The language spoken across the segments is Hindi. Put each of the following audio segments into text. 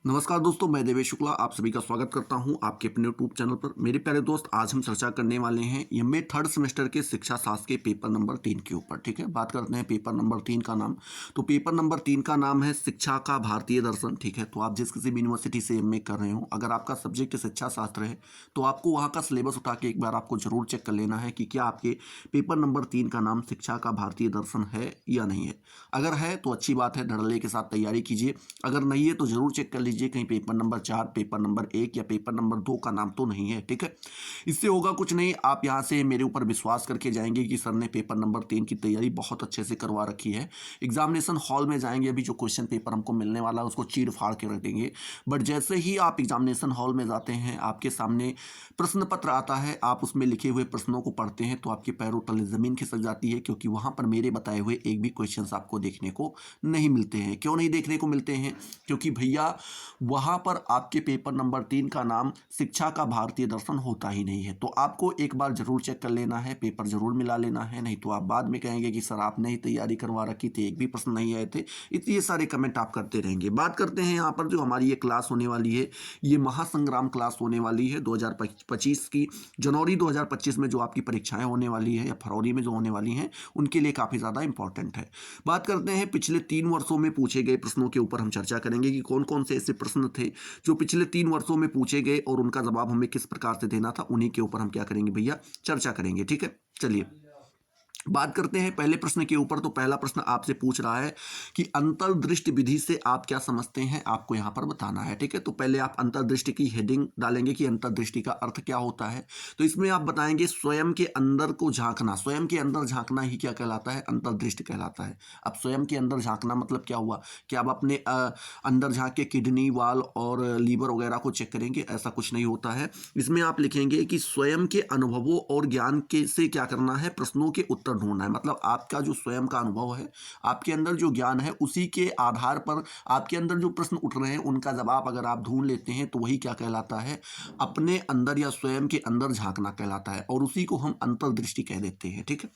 नमस्कार दोस्तों, मैं देवेश शुक्ला आप सभी का स्वागत करता हूं आपके अपने यूट्यूब चैनल पर। मेरे प्यारे दोस्त, आज हम चर्चा करने वाले हैं एमए थर्ड सेमेस्टर के शिक्षा शास्त्र के पेपर नंबर 3 के ऊपर। ठीक है, बात करते हैं पेपर नंबर 3 का नाम। तो पेपर नंबर 3 का नाम है शिक्षा का भारतीय दर्शन। ठीक है, तो आप जिस किसी भी यूनिवर्सिटी से एमए कर रहे हो, अगर आपका सब्जेक्ट शिक्षा शास्त्र है तो आपको वहाँ का सिलेबस उठा के एक बार आपको जरूर चेक कर लेना है कि क्या आपके पेपर नंबर 3 का नाम शिक्षा का भारतीय दर्शन है या नहीं है। अगर है तो अच्छी बात है, धड़ल्ले के साथ तैयारी कीजिए। अगर नहीं है तो जरूर चेक कर लीजिए कहीं पेपर नंबर 4, पेपर नंबर 1 या पेपर नंबर 2 का नाम तो नहीं है। ठीक है, इससे होगा कुछ नहीं, आप यहाँ से मेरे ऊपर विश्वास करके जाएंगे कि सर ने पेपर नंबर 3 की तैयारी बहुत अच्छे से करवा रखी है। एग्जामिनेशन हॉल में जाएंगे, अभी जो क्वेश्चन पेपर हमको मिलने वाला है उसको चीर फाड़ के रख देंगे। बट जैसे ही आप एग्जामिनेशन हॉल में जाते हैं, आपके सामने प्रश्न पत्र आता है, आप उसमें लिखे हुए प्रश्नों को पढ़ते हैं तो आपके पैरों तले जमीन खिसक जाती है, क्योंकि वहां पर मेरे बताए हुए एक भी क्वेश्चंस आपको देखने को नहीं मिलते हैं। क्यों नहीं देखने को मिलते हैं? क्योंकि भैया वहां पर आपके पेपर नंबर 3 का नाम शिक्षा का भारतीय दर्शन होता ही नहीं है। तो आपको एक बार जरूर चेक कर लेना है, पेपर जरूर मिला लेना है, नहीं तो आप बाद में कहेंगे कि सर आपने ही तैयारी करवा रखी थी, एक भी प्रश्न नहीं आए थे। इतने सारे कमेंट आप करते रहेंगे। बात करते हैं यहाँ पर जो हमारी ये क्लास होने वाली है, ये महासंग्राम क्लास होने वाली है 2025 की। जनवरी 2025 में जो आपकी परीक्षाएं होने वाली है या फरवरी में जो होने वाली हैं, उनके लिए काफ़ी ज़्यादा इंपॉर्टेंट है। बात करते हैं पिछले 3 वर्षों में पूछे गए प्रश्नों के ऊपर हम चर्चा करेंगे कि कौन कौन से ऐसे प्रश्न थे जो पिछले 3 वर्षों में पूछे गए और उनका जवाब हमें किस प्रकार से देना था। उन्हीं के ऊपर हम क्या करेंगे भैया, चर्चा करेंगे। ठीक है, चलिए बात करते हैं पहले प्रश्न के ऊपर। तो पहला प्रश्न आपसे पूछ रहा है कि अंतर्दृष्टि विधि से आप क्या समझते हैं, आपको यहां पर बताना है। ठीक है, तो पहले आप अंतर्दृष्टि की हेडिंग डालेंगे कि अंतर्दृष्टि का अर्थ क्या होता है। तो इसमें आप बताएंगे स्वयं के अंदर को झांकना। स्वयं के अंदर झांकना ही क्या कहलाता है? अंतर्दृष्टि कहलाता है। अब स्वयं के अंदर झांकना मतलब क्या हुआ कि आप अपने अंदर झांक के किडनी, वाल और लीवर वगैरह को चेक करेंगे? ऐसा कुछ नहीं होता है। इसमें आप लिखेंगे कि स्वयं के अनुभवों और ज्ञान के से क्या करना है, प्रश्नों के उत्तर ढूंढना है। मतलब आपका जो स्वयं का अनुभव है, आपके अंदर जो ज्ञान है, उसी के आधार पर आपके अंदर जो प्रश्न उठ रहे हैं उनका जवाब अगर आप ढूंढ लेते हैं तो वही क्या कहलाता है, अपने अंदर या स्वयं के अंदर झांकना कहलाता है, और उसी को हम अंतर्दृष्टि कह देते हैं। ठीक है,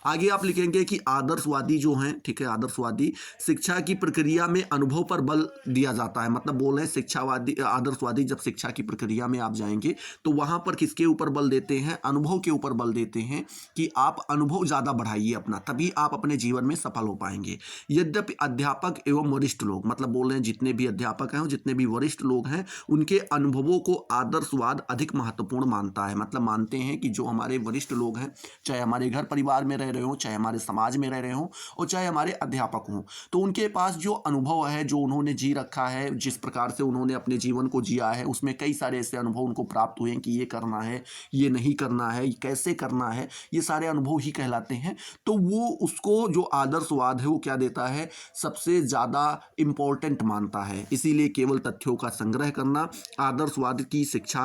आगे आप लिखेंगे कि आदर्शवादी जो हैं, ठीक है, आदर्शवादी शिक्षा की प्रक्रिया में अनुभव पर बल दिया जाता है। मतलब बोल रहे हैं शिक्षावादी आदर्शवादी जब शिक्षा की प्रक्रिया में आप जाएंगे तो वहां पर किसके ऊपर बल देते हैं? अनुभव के ऊपर बल देते हैं कि आप अनुभव ज़्यादा बढ़ाइए अपना, तभी आप अपने जीवन में सफल हो पाएंगे। यद्यपि अध्यापक एवं वरिष्ठ लोग, मतलब बोल रहे हैं जितने भी अध्यापक हैं, जितने भी वरिष्ठ लोग हैं, उनके अनुभवों को आदर्शवाद अधिक महत्वपूर्ण मानता है। मतलब मानते हैं कि जो हमारे वरिष्ठ लोग हैं, चाहे हमारे घर परिवार में रह रहे हो, चाहे हमारे समाज में रह रहे हो, और चाहे हमारे अध्यापक हों, तो उनके पास जो अनुभव है, जो उन्होंने जी रखा है, जिस प्रकार से उन्होंने अपने जीवन को जिया है, उसमें कई सारे ऐसे अनुभव उनको प्राप्त हुए हैं कि ये करना है, ये नहीं करना है, कैसे करना है, ये सारे अनुभव ही कहलाते हैं। तो वो उसको जो आदर्शवाद है वो क्या देता है, सबसे ज़्यादा इंपॉर्टेंट मानता है। इसीलिए केवल तथ्यों का संग्रह करना आदर्शवाद की शिक्षा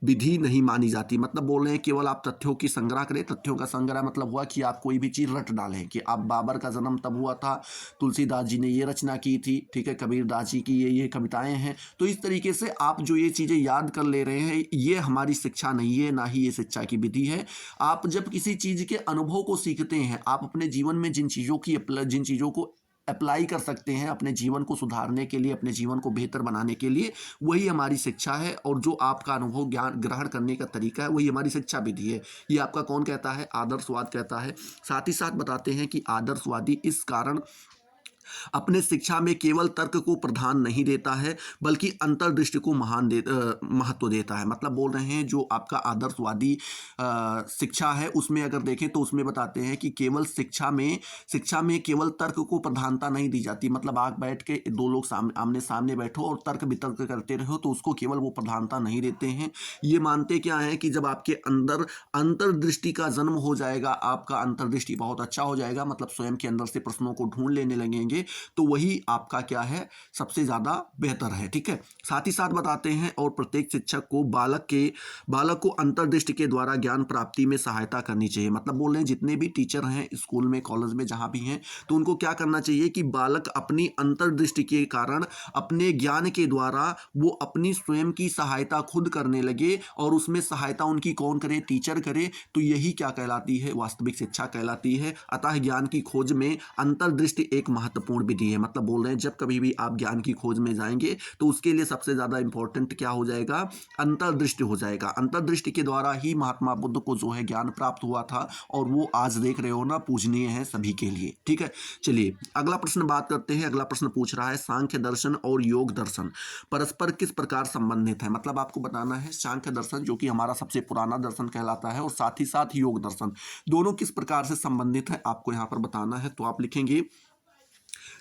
विधि नहीं मानी जाती। मतलब बोल रहे हैं केवल आप तथ्यों की संग्रह करें। तथ्यों का संग्रह मतलब हुआ कि आप कोई भी चीज़ रट डालें कि आप बाबर का जन्म तब हुआ था, तुलसीदास जी ने ये रचना की थी, ठीक है, कबीरदास जी की ये कविताएं हैं। तो इस तरीके से आप जो ये चीज़ें याद कर ले रहे हैं, ये हमारी शिक्षा नहीं है, ना ही ये शिक्षा की विधि है। आप जब किसी चीज़ के अनुभव को सीखते हैं, आप अपने जीवन में जिन चीज़ों को अप्लाई कर सकते हैं अपने जीवन को सुधारने के लिए, अपने जीवन को बेहतर बनाने के लिए, वही हमारी शिक्षा है। और जो आपका अनुभव ज्ञान ग्रहण करने का तरीका है, वही हमारी शिक्षा विधि है। ये आपका कौन कहता है? आदर्शवाद कहता है। साथ ही साथ बताते हैं कि आदर्शवादी इस कारण अपने शिक्षा में केवल तर्क को प्रधान नहीं देता है, बल्कि अंतर्दृष्टि को महत्व देता है। मतलब बोल रहे हैं जो आपका आदर्शवादी शिक्षा है, उसमें अगर देखें तो उसमें बताते हैं कि केवल शिक्षा में केवल तर्क को प्रधानता नहीं दी जाती। मतलब आप बैठ के दो लोग आमने सामने बैठो और तर्क वितर्क करते रहो, तो उसको केवल वो प्रधानता नहीं देते हैं। ये मानते क्या है कि जब आपके अंदर अंतर्दृष्टि का जन्म हो जाएगा, आपका अंतर्दृष्टि बहुत अच्छा हो जाएगा, मतलब स्वयं के अंदर से प्रश्नों को ढूंढ लेने लगेंगे, तो वही आपका क्या है, सबसे ज्यादा बेहतर है। ठीक है, साथ ही साथ बताते हैं और प्रत्येक शिक्षक को बालक को अंतर्दृष्टि के द्वारा ज्ञान प्राप्ति में सहायता करनी चाहिए। मतलब बोल रहे हैं जितने भी टीचर हैं स्कूल में, कॉलेज में, जहां भी हैं, तो उनको क्या करना चाहिए कि बालक अपनी अंतर्दृष्टि के कारण, अपने ज्ञान के द्वारा वो अपनी स्वयं की सहायता खुद करने लगे, और उसमें सहायता उनकी कौन करे? टीचर करे। तो यही क्या कहलाती है? वास्तविक शिक्षा कहलाती है। अतः ज्ञान की खोज में अंतर्दृष्टि एक महत्वपूर्ण महत्वपूर्ण विधि है। मतलब बोल रहे हैं जब कभी भी आप ज्ञान की खोज में जाएंगे तो उसके लिए सबसे ज़्यादा इंपॉर्टेंट क्या हो जाएगा, अंतर्दृष्टि हो जाएगा। अंतर्दृष्टि के द्वारा ही महात्मा बुद्ध को जो है ज्ञान प्राप्त हुआ था और वो आज देख रहे हो ना पूजनीय है सभी के लिए। ठीक है, चलिए अगला प्रश्न बात करते हैं। अगला प्रश्न पूछ रहा है सांख्य दर्शन और योग दर्शन परस्पर किस प्रकार संबंधित है। मतलब आपको बताना है सांख्य दर्शन जो कि हमारा सबसे पुराना दर्शन कहलाता है और साथ ही साथ योग दर्शन दोनों किस प्रकार से संबंधित है आपको यहां पर बताना है। तो आप लिखेंगे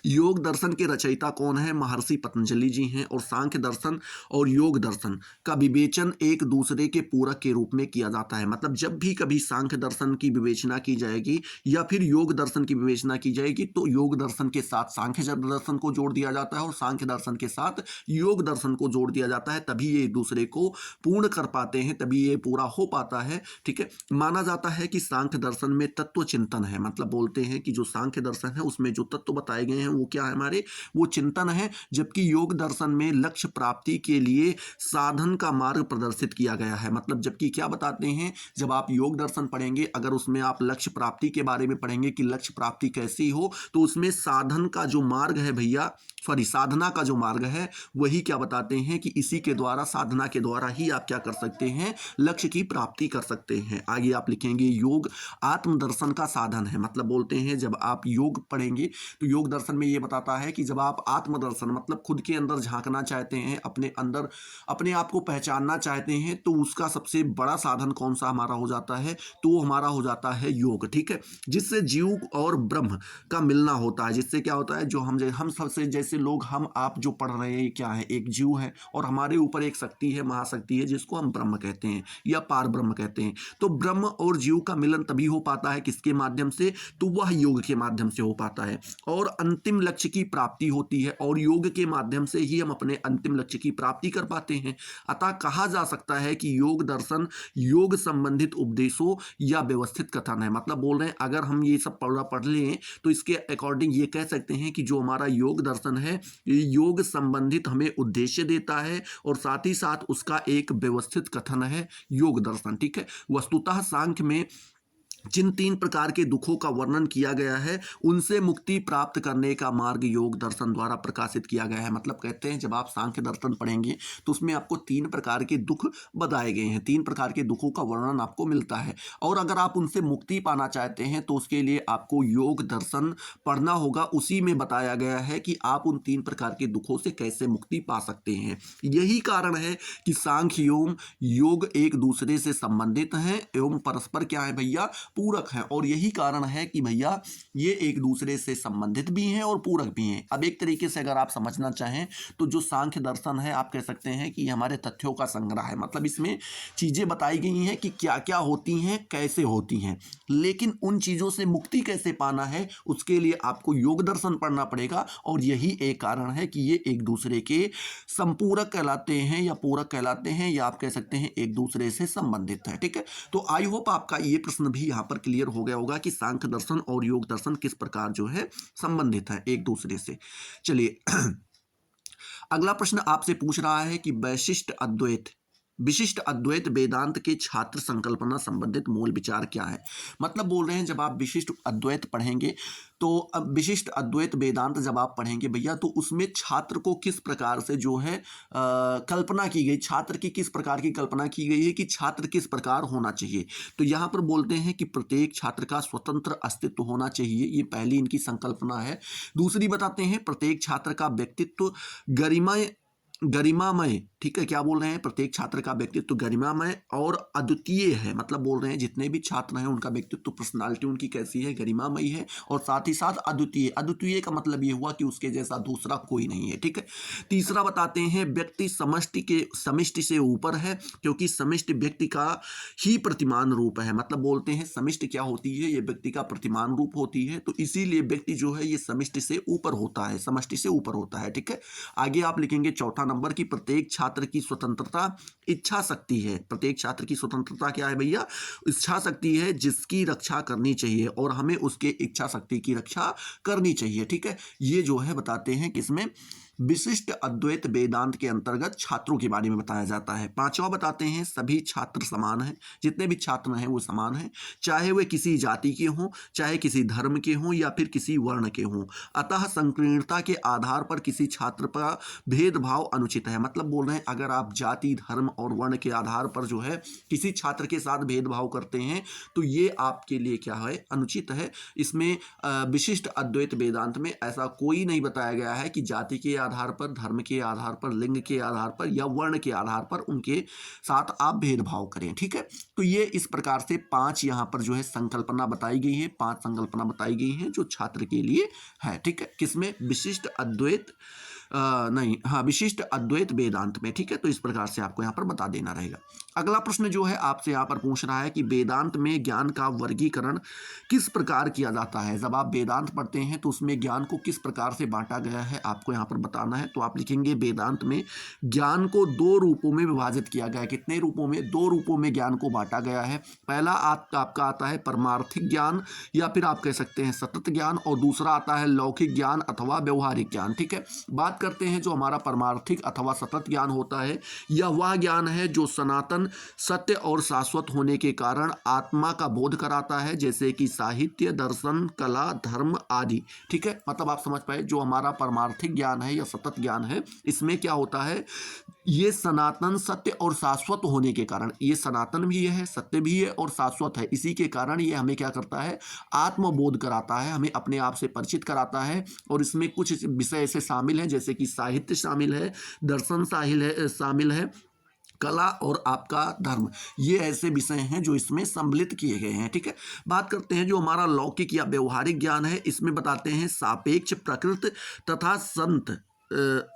योग दर्शन के रचयिता कौन है, महर्षि पतंजलि जी हैं। और सांख्य दर्शन और योग दर्शन का विवेचन एक दूसरे के पूरक के रूप में किया जाता है। मतलब जब भी कभी सांख्य दर्शन की विवेचना की जाएगी या फिर योग दर्शन की विवेचना की जाएगी तो योग दर्शन के साथ सांख्य दर्शन को जोड़ दिया जाता है और सांख्य दर्शन के साथ योग दर्शन को जोड़ दिया जाता है, तभी ये एक दूसरे को पूर्ण कर पाते हैं, तभी ये पूरा हो पाता है। ठीक है, माना जाता है कि सांख्य दर्शन में तत्व चिंतन है। मतलब बोलते हैं कि जो सांख्य दर्शन है उसमें जो तत्व बताए गए हैं वो क्या है हमारे, वो चिंतन है। जबकि योग दर्शन में लक्ष्य प्राप्ति के लिए साधन का मार्ग प्रदर्शित किया गया है। मतलब जबकि क्या बताते हैं, जब आप योग दर्शन पढ़ेंगे अगर उसमें आप लक्ष्य प्राप्ति के बारे में पढ़ेंगे कि लक्ष्य प्राप्ति कैसी हो तो उसमें साधन का जो मार्ग है भैया, सॉरी साधना का जो मार्ग है वही क्या बताते हैं कि इसी के द्वारा, साधना के द्वारा ही आप क्या कर सकते हैं, लक्ष्य की प्राप्ति कर सकते हैं। आगे आप लिखेंगे योग आत्मदर्शन का साधन है। मतलब बोलते हैं जब आप योग पढ़ेंगे तो योग दर्शन में ये बताता है कि जब आप आत्मदर्शन मतलब खुद के अंदर झांकना चाहते हैं, अपने अंदर अपने आप को पहचानना चाहते हैं तो उसका सबसे बड़ा साधन कौन सा हमारा हो जाता है, तो वो हमारा हो जाता है योग। ठीक है, जिससे जीव और ब्रह्म का मिलना होता है। जिससे क्या होता है, जो हम सबसे जैसे लोग हम आप जो पढ़ रहे हैं क्या है, एक जीव है और हमारे ऊपर एक शक्ति है, महाशक्ति है जिसको हम ब्रह्म कहते हैं या पार ब्रह्म कहते हैं। तो ब्रह्म और जीव का मिलन तभी हो पाता है किसके माध्यम से, तो वह योग के माध्यम से हो पाता है और अंतिम लक्ष्य की प्राप्ति होती है और योग के माध्यम से ही हम अपने अंतिम लक्ष्य की प्राप्ति कर पाते हैं। अतः कहा जा सकता है कि योग दर्शन योग संबंधित उपदेशों या व्यवस्थित कथन है। मतलब बोल रहे हैं अगर हम ये सब पढ़ लें तो इसके अकॉर्डिंग ये कह सकते हैं कि जो हमारा योग दर्शन है ये योग संबंधित हमें उद्देश्य देता है और साथ ही साथ उसका एक व्यवस्थित कथन है योग दर्शन। ठीक है, वस्तुतः सांख्य में जिन 3 प्रकार के दुखों का वर्णन किया गया है उनसे मुक्ति प्राप्त करने का मार्ग योग दर्शन द्वारा प्रकाशित किया गया है। मतलब कहते हैं जब आप सांख्य दर्शन पढ़ेंगे तो उसमें आपको 3 प्रकार के दुख बताए गए हैं, 3 प्रकार के दुखों का वर्णन आपको मिलता है और अगर आप उनसे मुक्ति पाना चाहते हैं तो उसके लिए आपको योग दर्शन पढ़ना होगा। उसी में बताया गया है कि आप उन 3 प्रकार के दुखों से कैसे मुक्ति पा सकते हैं। यही कारण है कि सांख्य एवं योग एक दूसरे से संबंधित हैं एवं परस्पर क्या है भैया, पूरक है। और यही कारण है कि भैया ये एक दूसरे से संबंधित भी हैं और पूरक भी हैं। अब एक तरीके से अगर आप समझना चाहें तो जो सांख्य दर्शन है आप कह सकते हैं कि हमारे तथ्यों का संग्रह है। मतलब इसमें चीजें बताई गई हैं कि क्या क्या होती हैं, कैसे होती हैं, लेकिन उन चीजों से मुक्ति कैसे पाना है उसके लिए आपको योग दर्शन पढ़ना पड़ेगा। और यही एक कारण है कि ये एक दूसरे के संपूरक कहलाते हैं या पूरक कहलाते हैं या आप कह सकते हैं एक दूसरे से संबंधित है। ठीक है, तो आई होप आपका ये प्रश्न भी यहाँ पर क्लियर हो गया होगा कि सांख्य दर्शन और योग दर्शन किस प्रकार जो है संबंधित है एक दूसरे से। चलिए अगला प्रश्न आपसे पूछ रहा है कि विशिष्ट अद्वैत वेदांत के छात्र संकल्पना संबंधित मूल विचार क्या है। मतलब बोल रहे हैं जब आप विशिष्ट अद्वैत पढ़ेंगे तो अब विशिष्ट अद्वैत वेदांत जब आप पढ़ेंगे भैया तो उसमें छात्र को किस प्रकार से जो है कल्पना की गई, छात्र की किस प्रकार की कल्पना की गई है कि छात्र किस प्रकार होना चाहिए। तो यहाँ पर बोलते हैं कि प्रत्येक छात्र का स्वतंत्र अस्तित्व होना चाहिए, ये पहली इनकी संकल्पना है। दूसरी बताते हैं प्रत्येक छात्र का व्यक्तित्व गरिमामय, ठीक है, क्या बोल रहे हैं, प्रत्येक छात्र का व्यक्तित्व गरिमामय और अद्वितीय है। मतलब बोल रहे हैं जितने भी छात्र हैं उनका व्यक्तित्व, पर्सनालिटी उनकी कैसी है, गरिमामयी है और साथ ही साथ अद्वितीय। अद्वितीय का मतलब ये हुआ कि उसके जैसा दूसरा कोई नहीं है। ठीक है, तीसरा बताते हैं व्यक्ति समष्टि से ऊपर है क्योंकि समष्टि व्यक्ति का ही प्रतिमान रूप है। मतलब बोलते हैं समष्टि क्या होती है, ये व्यक्ति का प्रतिमान रूप होती है, तो इसीलिए व्यक्ति जो है ये समष्टि से ऊपर होता है, समष्टि से ऊपर होता है। ठीक है, आगे आप लिखेंगे चौथा नंबर की प्रत्येक छात्र की स्वतंत्रता इच्छा शक्ति है। प्रत्येक छात्र की स्वतंत्रता क्या है भैया, इच्छा शक्ति है जिसकी रक्षा करनी चाहिए और हमें उसके इच्छा शक्ति की रक्षा करनी चाहिए। ठीक है, ये जो है बताते हैं किसमें, विशिष्ट अद्वैत वेदांत के अंतर्गत छात्रों के बारे में बताया जाता है। पांचवा बताते हैं सभी छात्र समान हैं, जितने भी छात्र हैं वो समान हैं, चाहे वे किसी जाति के हों, चाहे किसी धर्म के हों या फिर किसी वर्ण के हों। अतः संकीर्णता के आधार पर किसी छात्र पर भेदभाव अनुचित है। मतलब बोल रहे हैं अगर आप जाति, धर्म और वर्ण के आधार पर जो है किसी छात्र के साथ भेदभाव करते हैं तो ये आपके लिए क्या है, अनुचित है। इसमें विशिष्ट अद्वैत वेदांत में ऐसा कोई नहीं बताया गया है कि जाति के आधार पर, धर्म के आधार पर, लिंग के आधार पर या वर्ण के आधार पर उनके साथ आप भेदभाव करें। ठीक है, तो ये इस प्रकार से 5 यहाँ पर जो है संकल्पना बताई गई है, 5 संकल्पना बताई गई हैं जो छात्र के लिए है। ठीक है, किसमें? विशिष्ट अद्वैत नहीं, हाँ, विशिष्ट अद्वैत वेदांत में। ठीक है, तो इस प्रकार से आपको यहाँ पर बता देना रहेगा। अगला प्रश्न जो है आपसे यहाँ पर पूछ रहा है कि वेदांत में ज्ञान का वर्गीकरण किस प्रकार किया जाता है। जब आप वेदांत पढ़ते हैं तो उसमें ज्ञान को किस प्रकार से बांटा गया है आपको यहाँ पर बताना है। तो आप लिखेंगे वेदांत में ज्ञान को 2 रूपों में विभाजित किया गया है। कितने रूपों में? 2 रूपों में ज्ञान को बांटा गया है। पहला आपका आता है परमार्थिक ज्ञान या फिर आप कह सकते हैं सतत ज्ञान, और दूसरा आता है लौकिक ज्ञान अथवा व्यवहारिक ज्ञान। ठीक है, बात करते हैं जो हमारा परमार्थिक अथवा सतत ज्ञान होता है, यह वह ज्ञान है जो सनातन, सत्य और शाश्वत होने के कारण आत्मा का बोध कराता है, जैसे कि साहित्य, दर्शन, कला, धर्म आदि। ठीक है, मतलब आप समझ पाए जो हमारा परमार्थिक ज्ञान है या सतत ज्ञान है, इसमें क्या होता है, ये सनातन, सत्य और शाश्वत होने के कारण, ये सनातन भी है, सत्य भी है और शाश्वत है, इसी के कारण ये हमें क्या करता है, आत्मबोध कराता है, हमें अपने आप से परिचित कराता है। और इसमें कुछ विषय ऐसे शामिल हैं जैसे कि साहित्य शामिल है, दर्शन शामिल है, कला और आपका धर्म, ये ऐसे विषय हैं जो इसमें सम्मिलित किए गए हैं। ठीक है, बात करते हैं जो हमारा लौकिक या व्यवहारिक ज्ञान है, इसमें बताते हैं सापेक्ष प्रकृति तथा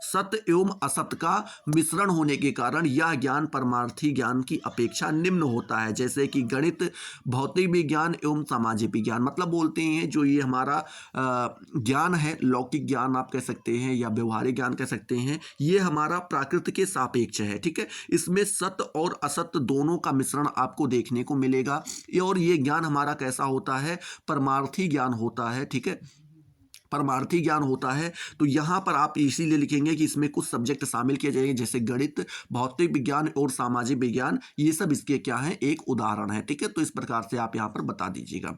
सत्य एवं असत का मिश्रण होने के कारण यह ज्ञान परमार्थी ज्ञान की अपेक्षा निम्न होता है, जैसे कि गणित, भौतिक विज्ञान एवं सामाजिक विज्ञान। मतलब बोलते हैं जो ये हमारा ज्ञान है, लौकिक ज्ञान आप कह सकते हैं या व्यवहारिक ज्ञान कह सकते हैं, ये हमारा प्रकृति के सापेक्ष है। ठीक है, इसमें सत्य और असत्य दोनों का मिश्रण आपको देखने को मिलेगा, और ये ज्ञान हमारा कैसा होता है, परमार्थी ज्ञान होता है। ठीक है, परमार्थी ज्ञान होता है। तो यहाँ पर आप इसीलिए लिखेंगे कि इसमें कुछ सब्जेक्ट शामिल किए जाएंगे जैसे गणित, भौतिक विज्ञान और सामाजिक विज्ञान, ये सब इसके क्या हैं, एक उदाहरण है। ठीक है, तो इस प्रकार से आप यहाँ पर बता दीजिएगा।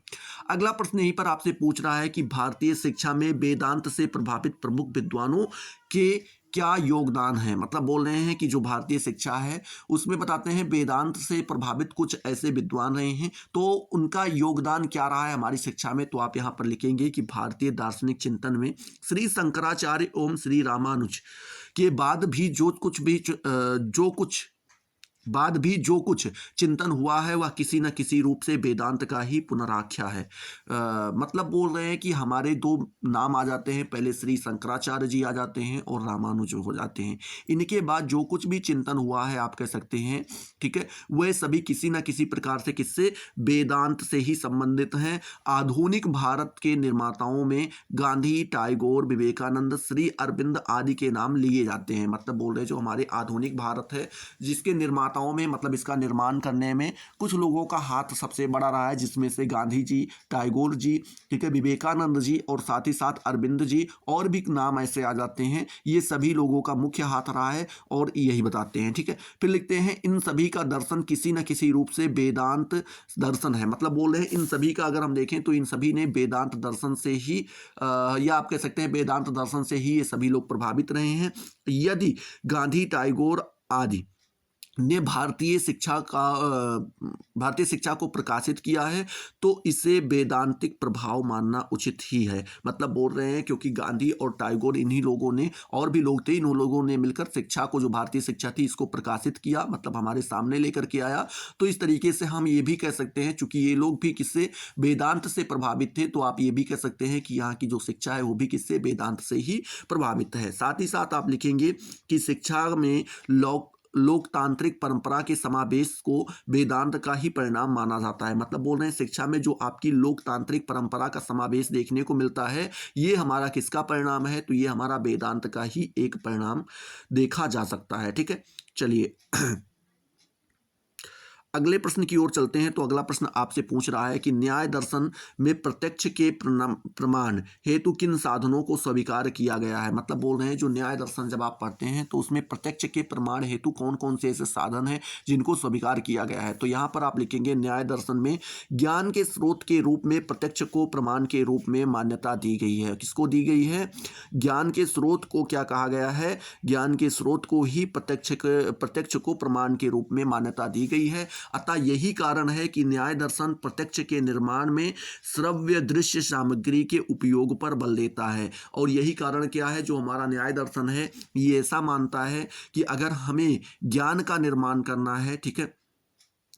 अगला प्रश्न यहीं पर आपसे पूछ रहा है कि भारतीय शिक्षा में वेदांत से प्रभावित प्रमुख विद्वानों के क्या योगदान है। मतलब बोल रहे हैं कि जो भारतीय शिक्षा है उसमें बताते हैं वेदांत से प्रभावित कुछ ऐसे विद्वान रहे हैं, तो उनका योगदान क्या रहा है हमारी शिक्षा में। तो आप यहाँ पर लिखेंगे कि भारतीय दार्शनिक चिंतन में श्री शंकराचार्य एवं श्री रामानुज के बाद भी जो कुछ चिंतन हुआ है वह किसी न किसी रूप से वेदांत का ही पुनराख्या है। मतलब बोल रहे हैं कि हमारे 2 नाम आ जाते हैं, पहले श्री शंकराचार्य जी आ जाते हैं और रामानुज हो जाते हैं। इनके बाद जो कुछ भी चिंतन हुआ है आप कह सकते हैं, ठीक है, वह सभी किसी न किसी प्रकार से किससे, वेदांत से ही संबंधित हैं। आधुनिक भारत के निर्माताओं में गांधी, टैगोर, विवेकानंद, श्री अरविंद आदि के नाम लिए जाते हैं। मतलब बोल रहे हैं जो हमारे आधुनिक भारत है जिसके निर्माता में, मतलब इसका निर्माण करने में कुछ लोगों का हाथ सबसे बड़ा रहा है, जिसमें से गांधी जी, टैगोर जी, ठीक है, विवेकानंद जी और साथ ही साथ अरविंद जी, और भी नाम ऐसे आ जाते हैं। ये सभी लोगों का मुख्य हाथ रहा है और यही बताते हैं। ठीक है, फिर लिखते हैं इन सभी का दर्शन किसी न किसी रूप से वेदांत दर्शन है। मतलब बोल रहे हैं इन सभी का अगर हम देखें तो इन सभी ने वेदांत दर्शन से ही या आप कह सकते हैं वेदांत दर्शन से ही ये सभी लोग प्रभावित रहे हैं। यदि गांधी, टैगोर आदि ने भारतीय शिक्षा को प्रकाशित किया है तो इसे वेदांतिक प्रभाव मानना उचित ही है। मतलब बोल रहे हैं क्योंकि गांधी और टैगोर, इन्हीं लोगों ने, और भी लोग थे, इन लोगों ने मिलकर शिक्षा को, जो भारतीय शिक्षा थी, इसको प्रकाशित किया, मतलब हमारे सामने लेकर के आया। तो इस तरीके से हम ये भी कह सकते हैं चूंकि ये लोग भी किससे, वेदांत से प्रभावित थे, तो आप ये भी कह सकते हैं कि यहाँ की जो शिक्षा है वो भी किससे, वेदांत से ही प्रभावित है। साथ ही साथ आप लिखेंगे कि शिक्षा में लोकतांत्रिक परंपरा के समावेश को वेदांत का ही परिणाम माना जाता है। मतलब बोल रहे हैं शिक्षा में जो आपकी लोकतांत्रिक परंपरा का समावेश देखने को मिलता है, ये हमारा किसका परिणाम है, तो ये हमारा वेदांत का ही एक परिणाम देखा जा सकता है। ठीक है, चलिए अगले प्रश्न की ओर चलते हैं। तो अगला प्रश्न आपसे पूछ रहा है कि न्याय दर्शन में प्रत्यक्ष के प्रमाण हेतु किन साधनों को स्वीकार किया गया है। मतलब बोल रहे हैं जो न्याय दर्शन जब आप पढ़ते हैं तो उसमें प्रत्यक्ष के प्रमाण हेतु कौन कौन से ऐसे साधन हैं जिनको स्वीकार किया गया है। तो यहाँ पर आप लिखेंगे न्याय दर्शन में ज्ञान के स्रोत के रूप में प्रत्यक्ष को प्रमाण के रूप में मान्यता दी गई है। किसको दी गई है? ज्ञान के स्रोत को क्या कहा गया है? ज्ञान के स्रोत को ही प्रत्यक्ष को प्रमाण के रूप में मान्यता दी गई है। अतः यही कारण है कि न्याय दर्शन प्रत्यक्ष के निर्माण में श्रव्य दृश्य सामग्री के उपयोग पर बल देता है। और यही कारण क्या है, जो हमारा न्याय दर्शन है ये ऐसा मानता है कि अगर हमें ज्ञान का निर्माण करना है, ठीक है,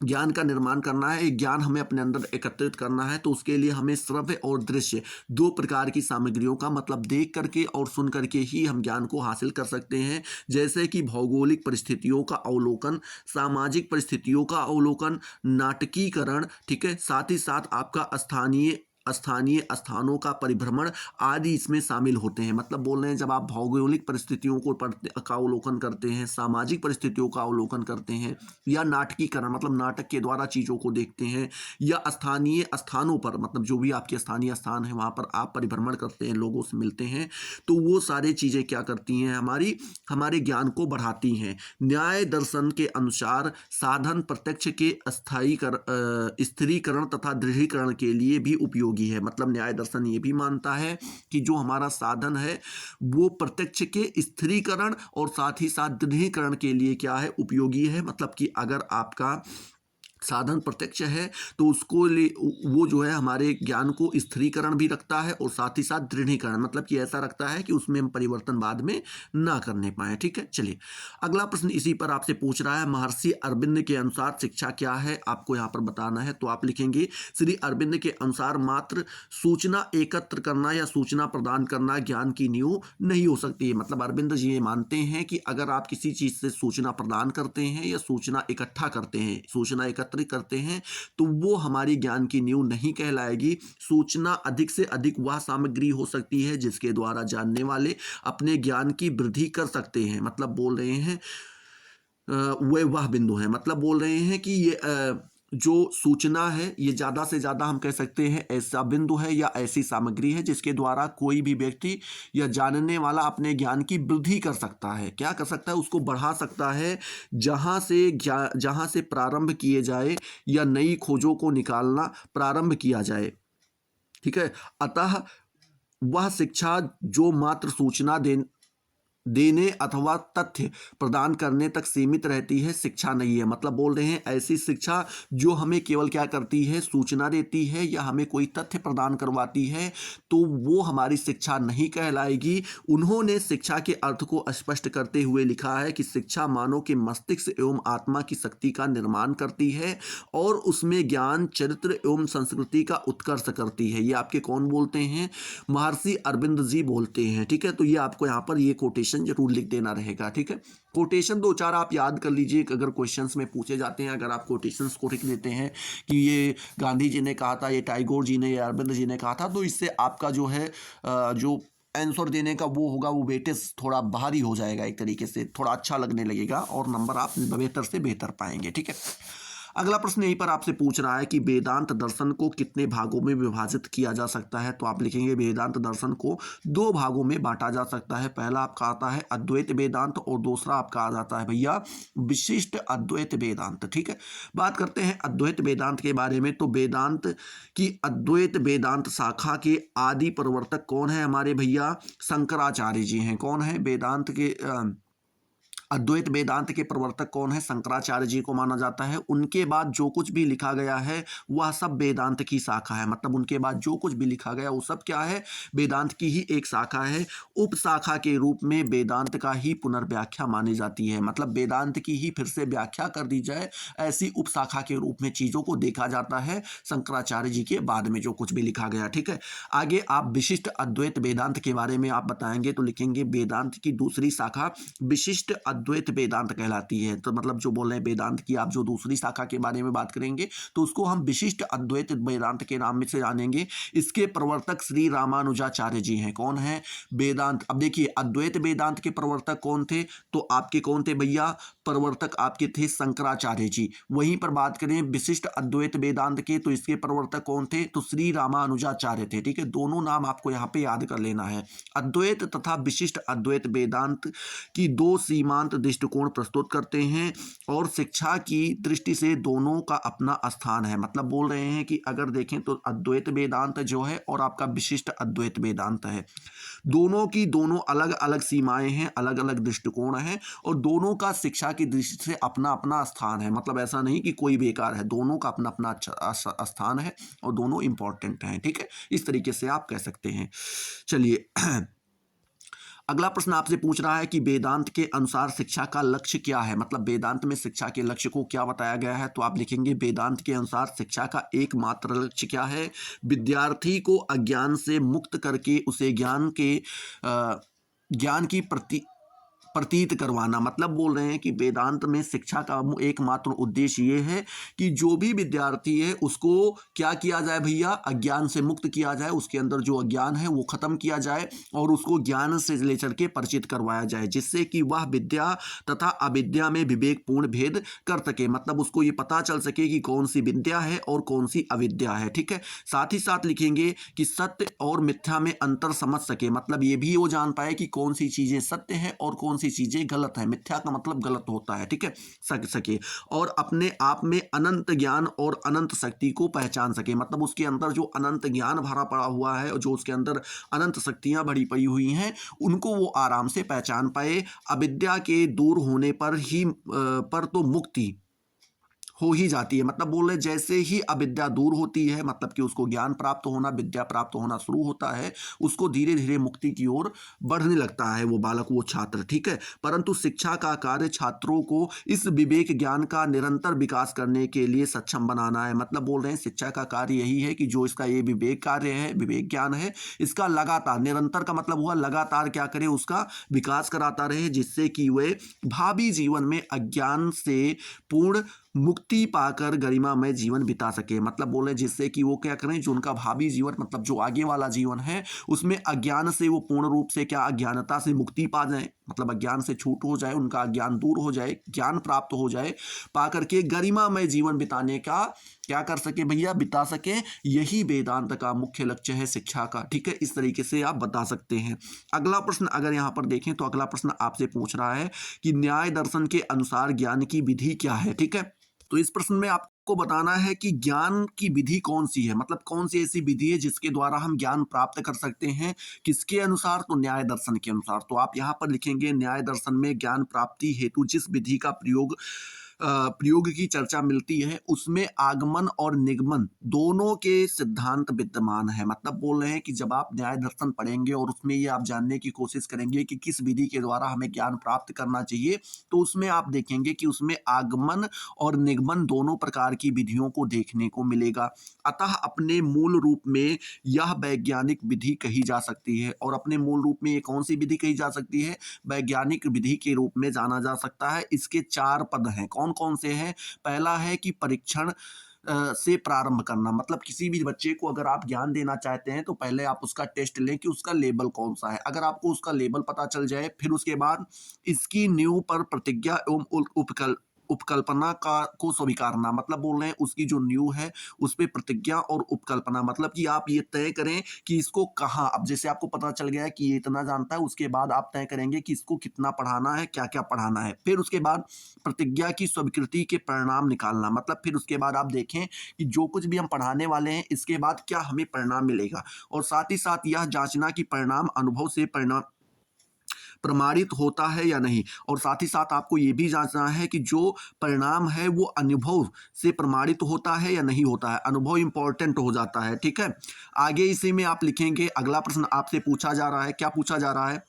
ज्ञान का निर्माण करना है, एक ज्ञान हमें अपने अंदर एकत्रित करना है, तो उसके लिए हमें श्रव्य और दृश्य दो प्रकार की सामग्रियों का मतलब देख करके और सुन करके ही हम ज्ञान को हासिल कर सकते हैं। जैसे कि भौगोलिक परिस्थितियों का अवलोकन, सामाजिक परिस्थितियों का अवलोकन, नाटकीकरण, ठीक है, साथ ही साथ आपका स्थानीय स्थानों का परिभ्रमण आदि इसमें शामिल होते हैं। मतलब बोल रहे हैं जब आप भौगोलिक परिस्थितियों को का अवलोकन करते हैं, सामाजिक परिस्थितियों का अवलोकन करते हैं, या नाटकीकरण मतलब नाटक के द्वारा चीज़ों को देखते हैं, या स्थानीय स्थानों पर मतलब जो भी आपके स्थानीय स्थान है वहाँ पर आप परिभ्रमण करते हैं, लोगों से मिलते हैं, तो वो सारी चीज़ें क्या करती हैं, हमारे ज्ञान को बढ़ाती हैं। न्याय दर्शन के अनुसार साधन प्रत्यक्ष के स्थिरीकरण तथा दृढ़ीकरण के लिए भी उपयोगी है। मतलब न्याय दर्शन ये भी मानता है कि जो हमारा साधन है वो प्रत्यक्ष के स्थिरीकरण और साथ ही साथ दृढ़ीकरण के लिए क्या है, उपयोगी है। मतलब कि अगर आपका साधन प्रत्यक्ष है तो उसको वो जो है हमारे ज्ञान को स्थिरीकरण भी रखता है और साथ ही साथ दृढ़ीकरण, मतलब कि ऐसा रखता है कि उसमें हम परिवर्तन बाद में ना करने पाए। ठीक है, चलिए अगला प्रश्न इसी पर आपसे पूछ रहा है, महर्षि अरविंद के अनुसार शिक्षा क्या है, आपको यहाँ पर बताना है। तो आप लिखेंगे श्री अरविंद के अनुसार मात्र सूचना एकत्र करना या सूचना प्रदान करना ज्ञान की नींव नहीं हो सकती है। मतलब अरविंद जी ये मानते हैं कि अगर आप किसी चीज़ से सूचना प्रदान करते हैं या सूचना इकट्ठा करते हैं, सूचना एकत्रित करते हैं, तो वो हमारी ज्ञान की नींव नहीं कहलाएगी। सूचना अधिक से अधिक वह सामग्री हो सकती है जिसके द्वारा जानने वाले अपने ज्ञान की वृद्धि कर सकते हैं। मतलब बोल रहे हैं वह बिंदु है, मतलब बोल रहे हैं कि ये जो सूचना है ये ज़्यादा से ज़्यादा हम कह सकते हैं ऐसा बिंदु है या ऐसी सामग्री है जिसके द्वारा कोई भी व्यक्ति या जानने वाला अपने ज्ञान की वृद्धि कर सकता है। क्या कर सकता है? उसको बढ़ा सकता है। जहाँ से प्रारंभ किए जाए या नई खोजों को निकालना प्रारंभ किया जाए। ठीक है, अतः वह शिक्षा जो मात्र सूचना देने अथवा तथ्य प्रदान करने तक सीमित रहती है, शिक्षा नहीं है। मतलब बोल रहे हैं ऐसी शिक्षा जो हमें केवल क्या करती है, सूचना देती है या हमें कोई तथ्य प्रदान करवाती है, तो वो हमारी शिक्षा नहीं कहलाएगी। उन्होंने शिक्षा के अर्थ को स्पष्ट करते हुए लिखा है कि शिक्षा मानव के मस्तिष्क एवं आत्मा की शक्ति का निर्माण करती है और उसमें ज्ञान, चरित्र एवं संस्कृति का उत्कर्ष करती है। ये आपके कौन बोलते हैं? महर्षि अरविंद जी बोलते हैं। ठीक है, तो ये आपको यहाँ पर ये कोटेशन जरूर लिख देना रहेगा। ठीक है, कोटेशन दो चार आप याद कर लीजिए, अगर क्वेश्चंस में पूछे जाते हैं, अगर आप कोटेशंस को लिख देते हैं कि ये गांधी जी ने कहा था, ये टैगोर जी ने, या अरविंद जी ने कहा था, तो इससे आपका जो है जो आंसर देने का वो होगा, वो वेटेज थोड़ा भारी हो जाएगा, एक तरीके से थोड़ा अच्छा लगने लगेगा और नंबर आप बेहतर से बेहतर पाएंगे। ठीक है, अगला प्रश्न यहीं पर आपसे पूछ रहा है कि वेदांत दर्शन को कितने भागों में विभाजित किया जा सकता है। तो आप लिखेंगे वेदांत दर्शन को दो भागों में बांटा जा सकता है। पहला आपका आता है अद्वैत वेदांत और दूसरा आपका आ जाता है भैया विशिष्ट अद्वैत वेदांत। ठीक है, बात करते हैं अद्वैत वेदांत के बारे में। तो वेदांत की अद्वैत वेदांत शाखा के आदि प्रवर्तक कौन है हमारे भैया? शंकराचार्य जी हैं। कौन है? वेदांत के अद्वैत वेदांत के प्रवर्तक कौन है? शंकराचार्य जी को माना जाता है। उनके बाद जो कुछ भी लिखा गया है वह सब वेदांत की शाखा है। मतलब उनके बाद जो कुछ भी लिखा गया वो सब क्या है? वेदांत की ही एक शाखा है। उप शाखा के रूप में वेदांत का ही पुनर्व्याख्या मानी जाती है। मतलब वेदांत की ही फिर से व्याख्या कर दी जाए, ऐसी उप शाखा के रूप में चीज़ों को देखा जाता है शंकराचार्य जी के बाद में जो कुछ भी लिखा गया। ठीक है, आगे आप विशिष्ट अद्वैत वेदांत के बारे में आप बताएंगे तो लिखेंगे वेदांत की दूसरी शाखा विशिष्ट अद्वैत वेदांत कहलाती है। तो मतलब जो बोल रहे हैं वेदांत की आप जो दूसरी शाखा के बारे में बात करेंगे तो उसको हम विशिष्ट अद्वैत वेदांत के नाम से जानेंगे। इसके प्रवर्तक श्री रामानुजाचार्य जी हैं। कौन है? वेदांत, अब देखिए अद्वैत वेदांत के प्रवर्तक कौन थे? तो आपके कौन थे भैया? प्रवर्तक आपके थे शंकराचार्य जी। वहीं पर बात करें विशिष्ट अद्वैत वेदांत के, तो इसके प्रवर्तक कौन थे, तो श्री रामानुजाचार्य थे। ठीक है, दोनों नाम आपको यहाँ पे याद कर लेना है। अद्वैत तथा विशिष्ट अद्वैत वेदांत की दो सीमांत दृष्टिकोण प्रस्तुत करते हैं और शिक्षा की दृष्टि से दोनों का अपना स्थान है। मतलब बोल रहे हैं कि अगर देखें तो अद्वैत वेदांत जो है और आपका विशिष्ट अद्वैत वेदांत है, दोनों की दोनों अलग अलग सीमाएं हैं, अलग अलग दृष्टिकोण हैं और दोनों का शिक्षा की दृष्टि से अपना अपना स्थान है। मतलब ऐसा नहीं कि कोई बेकार है, दोनों का अपना अपना स्थान है और दोनों इंपॉर्टेंट हैं। ठीक है, इस तरीके से आप कह सकते हैं। चलिए अगला प्रश्न आपसे पूछ रहा है कि वेदांत के अनुसार शिक्षा का लक्ष्य क्या है। मतलब वेदांत में शिक्षा के लक्ष्य को क्या बताया गया है, तो आप लिखेंगे वेदांत के अनुसार शिक्षा का एकमात्र लक्ष्य क्या है, विद्यार्थी को अज्ञान से मुक्त करके उसे ज्ञान की प्रतीत करवाना। मतलब बोल रहे हैं कि वेदांत में शिक्षा का एकमात्र उद्देश्य ये है कि जो भी विद्यार्थी है उसको क्या किया जाए भैया, अज्ञान से मुक्त किया जाए, उसके अंदर जो अज्ञान है वो खत्म किया जाए और उसको ज्ञान से ले चल के परिचित करवाया जाए, जिससे कि वह विद्या तथा अविद्या में विवेकपूर्ण भेद कर सके। मतलब उसको ये पता चल सके कि कौन सी विद्या है और कौन सी अविद्या है। ठीक है, साथ ही साथ लिखेंगे कि सत्य और मिथ्या में अंतर समझ सके। मतलब ये भी वो जान पाए कि कौन सी चीजें सत्य है और कौन सी चीजें गलत है। मिथ्या का मतलब गलत होता है। ठीक है, सके और अपने आप में अनंत ज्ञान और अनंत शक्ति को पहचान सके। मतलब उसके अंदर जो अनंत ज्ञान भरा पड़ा हुआ है और जो उसके अंदर अनंत शक्तियां भरी पड़ी हुई हैं उनको वो आराम से पहचान पाए। अविद्या के दूर होने पर तो मुक्ति हो ही जाती है। मतलब बोल रहे जैसे ही अविद्या दूर होती है, मतलब कि उसको ज्ञान प्राप्त होना, विद्या प्राप्त होना शुरू होता है, उसको धीरे धीरे मुक्ति की ओर बढ़ने लगता है वो बालक, वो छात्र। ठीक है, परंतु शिक्षा का कार्य छात्रों को इस विवेक ज्ञान का निरंतर विकास करने के लिए सक्षम बनाना है। मतलब बोल रहे हैं शिक्षा का कार्य यही है कि जो इसका ये विवेक कार्य है, विवेक ज्ञान है, इसका लगातार, निरंतर का मतलब हुआ लगातार क्या करे, उसका विकास कराता रहे, जिससे कि वे भावी जीवन में अज्ञान से पूर्ण मुक्ति पाकर गरिमामय जीवन बिता सके। मतलब बोले जिससे कि वो क्या करें, जो उनका भावी जीवन, मतलब जो आगे वाला जीवन है उसमें अज्ञान से वो पूर्ण रूप से क्या, अज्ञानता से मुक्ति पा जाए। मतलब अज्ञान से छूट हो जाए, उनका अज्ञान दूर हो जाए, ज्ञान प्राप्त हो जाए, पा करके गरिमामय जीवन बिताने का क्या कर सके भैया, बिता सके। यही वेदांत का मुख्य लक्ष्य है शिक्षा का। ठीक है, इस तरीके से आप बता सकते हैं। अगला प्रश्न अगर यहाँ पर देखें तो अगला प्रश्न आपसे पूछ रहा है कि न्याय दर्शन के अनुसार ज्ञान की विधि क्या है। ठीक है, तो इस प्रश्न में आपको बताना है कि ज्ञान की विधि कौन सी है। मतलब कौन सी ऐसी विधि है जिसके द्वारा हम ज्ञान प्राप्त कर सकते हैं, किसके अनुसार, तो न्याय दर्शन के अनुसार। तो आप यहाँ पर लिखेंगे न्याय दर्शन में ज्ञान प्राप्ति हेतु जिस विधि का प्रयोग की चर्चा मिलती है उसमें आगमन और निगमन दोनों के सिद्धांत विद्यमान है। मतलब बोल रहे हैं कि जब आप न्याय दर्शन पढ़ेंगे और उसमें ये आप जानने की कोशिश करेंगे कि किस विधि के द्वारा हमें ज्ञान प्राप्त करना चाहिए, तो उसमें आप देखेंगे कि उसमें आगमन और निगमन दोनों प्रकार की विधियों को देखने को मिलेगा। अतः अपने मूल रूप में यह वैज्ञानिक विधि कही जा सकती है। और अपने मूल रूप में ये कौन सी विधि कही जा सकती है, वैज्ञानिक विधि के रूप में जाना जा सकता है। इसके 4 पद हैं। कौन कौन से हैं, पहला है कि परीक्षण से प्रारंभ करना। मतलब किसी भी बच्चे को अगर आप ज्ञान देना चाहते हैं तो पहले आप उसका टेस्ट लें कि उसका लेवल कौन सा है। अगर आपको उसका लेवल पता चल जाए, फिर उसके बाद इसकी नींव पर प्रतिज्ञा एवं उपकल्पना को स्वीकारना। मतलब बोल रहे हैं उसकी जो नींव है उस पर प्रतिज्ञा और उपकल्पना, मतलब कि आप ये तय करें कि इसको कहाँ, अब जैसे आपको पता चल गया है कि ये इतना जानता है, उसके बाद आप तय करेंगे कि इसको कितना पढ़ाना है, क्या क्या पढ़ाना है। फिर उसके बाद प्रतिज्ञा की स्वीकृति के परिणाम निकालना। मतलब फिर उसके बाद आप देखें कि जो कुछ भी हम पढ़ाने वाले हैं इसके बाद क्या हमें परिणाम मिलेगा। और साथ ही साथ यह जांचना कि परिणाम अनुभव से प्रमाणित होता है या नहीं। और साथ ही साथ आपको ये भी जांचना है कि जो परिणाम है वो अनुभव से प्रमाणित होता है या नहीं होता है। अनुभव इंपॉर्टेंट हो जाता है। ठीक है, आगे इसी में आप लिखेंगे, अगला प्रश्न आपसे पूछा जा रहा है, क्या पूछा जा रहा है,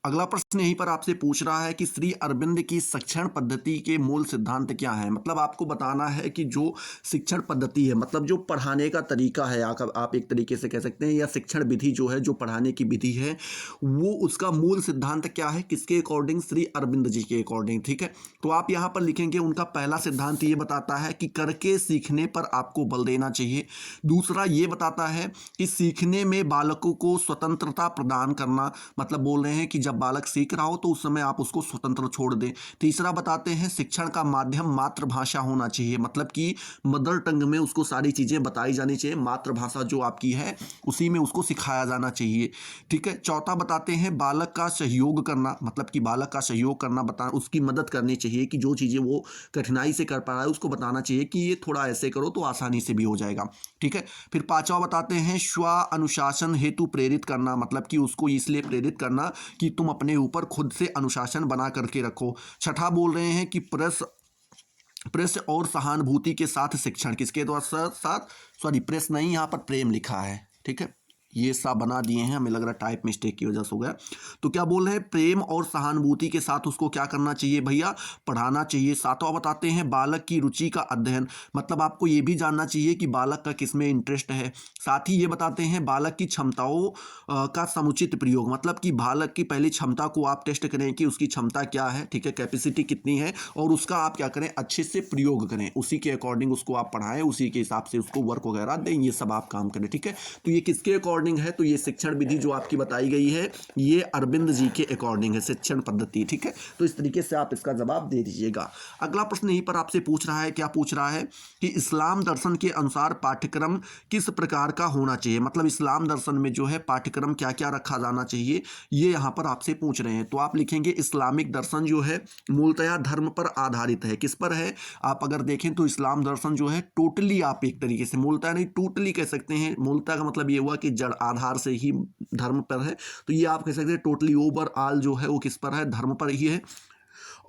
अगला प्रश्न यहीं पर आपसे पूछ रहा है कि श्री अरविंद की शिक्षण पद्धति के मूल सिद्धांत क्या है। मतलब आपको बताना है कि जो शिक्षण पद्धति है, मतलब जो पढ़ाने का तरीका है, आप एक तरीके से कह सकते हैं, या शिक्षण विधि जो है, जो पढ़ाने की विधि है, वो उसका मूल सिद्धांत क्या है, किसके अकॉर्डिंग, श्री अरविंद जी के अकॉर्डिंग। ठीक है, तो आप यहाँ पर लिखेंगे उनका पहला सिद्धांत ये बताता है कि करके सीखने पर आपको बल देना चाहिए। दूसरा ये बताता है कि सीखने में बालकों को स्वतंत्रता प्रदान करना। मतलब बोल रहे हैं कि जब बालक सीख रहा हो तो उस समय आप उसको स्वतंत्र छोड़ दें। तीसरा बताते हैं शिक्षण का माध्यम मातृभाषा होना चाहिए, मतलब कि मदर टंग में उसको सारी चीज़ें बताई जानी चाहिए, मातृभाषा जो आपकी है उसी में उसको सिखाया जाना चाहिए। ठीक है। चौथा बताते हैं बालक का सहयोग करना, मतलब कि बालक का सहयोग करना, बता उसकी मदद करनी चाहिए कि जो चीज़ें वो कठिनाई से कर पा रहा है उसको बताना चाहिए कि ये थोड़ा ऐसे करो तो आसानी से भी हो जाएगा। ठीक है। फिर पांचवा बताते हैं स्व अनुशासन हेतु प्रेरित करना, मतलब कि उसको इसलिए प्रेरित करना कि तुम अपने ऊपर खुद से अनुशासन बना करके रखो। छठा बोल रहे हैं कि प्रेस और सहानुभूति के साथ शिक्षण, किसके द्वारा साथ, सॉरी प्रेस नहीं, यहाँ पर प्रेम लिखा है। ठीक है, ये सा बना दिए हैं, हमें लग रहा है टाइप मिस्टेक की वजह से हो गया। तो क्या बोल रहे हैं, प्रेम और सहानुभूति के साथ उसको क्या करना चाहिए भैया, पढ़ाना चाहिए। सातवां बताते हैं बालक की रुचि का अध्ययन, मतलब आपको ये भी जानना चाहिए कि बालक का किस में इंटरेस्ट है। साथ ही ये बताते हैं बालक की क्षमताओं का समुचित प्रयोग, मतलब कि बालक की पहली क्षमता को आप टेस्ट करें कि उसकी क्षमता क्या है, ठीक है, कैपेसिटी कितनी है, और उसका आप क्या करें, अच्छे से प्रयोग करें, उसी के अकॉर्डिंग उसको आप पढ़ाएं, उसी के हिसाब से उसको वर्क वगैरह दें, ये सब आप काम करें। ठीक है, तो ये किसके अकॉर्डिंग है, तो ये शिक्षण विधि जो आपकी बताई गई है ये अरविंद जी के अकॉर्डिंग है शिक्षण पद्धति। ठीक है, तो इस तरीके से आप इसका जवाब दे दीजिएगा। अगला प्रश्न यहीं पर आपसे पूछ रहा है, क्या पूछ रहा है कि इस्लाम दर्शन के अनुसार पाठ्यक्रम किस प्रकार का होना चाहिए, मतलब इस्लाम दर्शन में जो है पाठ्यक्रम क्या क्या रखा जाना चाहिए, ये यहाँ पर आपसे पूछ रहे हैं। तो आप लिखेंगे इस्लामिक दर्शन जो है मूलतया धर्म पर आधारित है। किस पर है, आप अगर देखें तो इस्लाम दर्शन जो है टोटली, आप एक तरीके से मूलतया नहीं टोटली कह सकते हैं, मूलतया का मतलब ये हुआ कि जड़ आधार से ही धर्म पर है, तो ये आप कह सकते हैं टोटली ओवरऑल जो है वो किस पर है, धर्म पर ही है।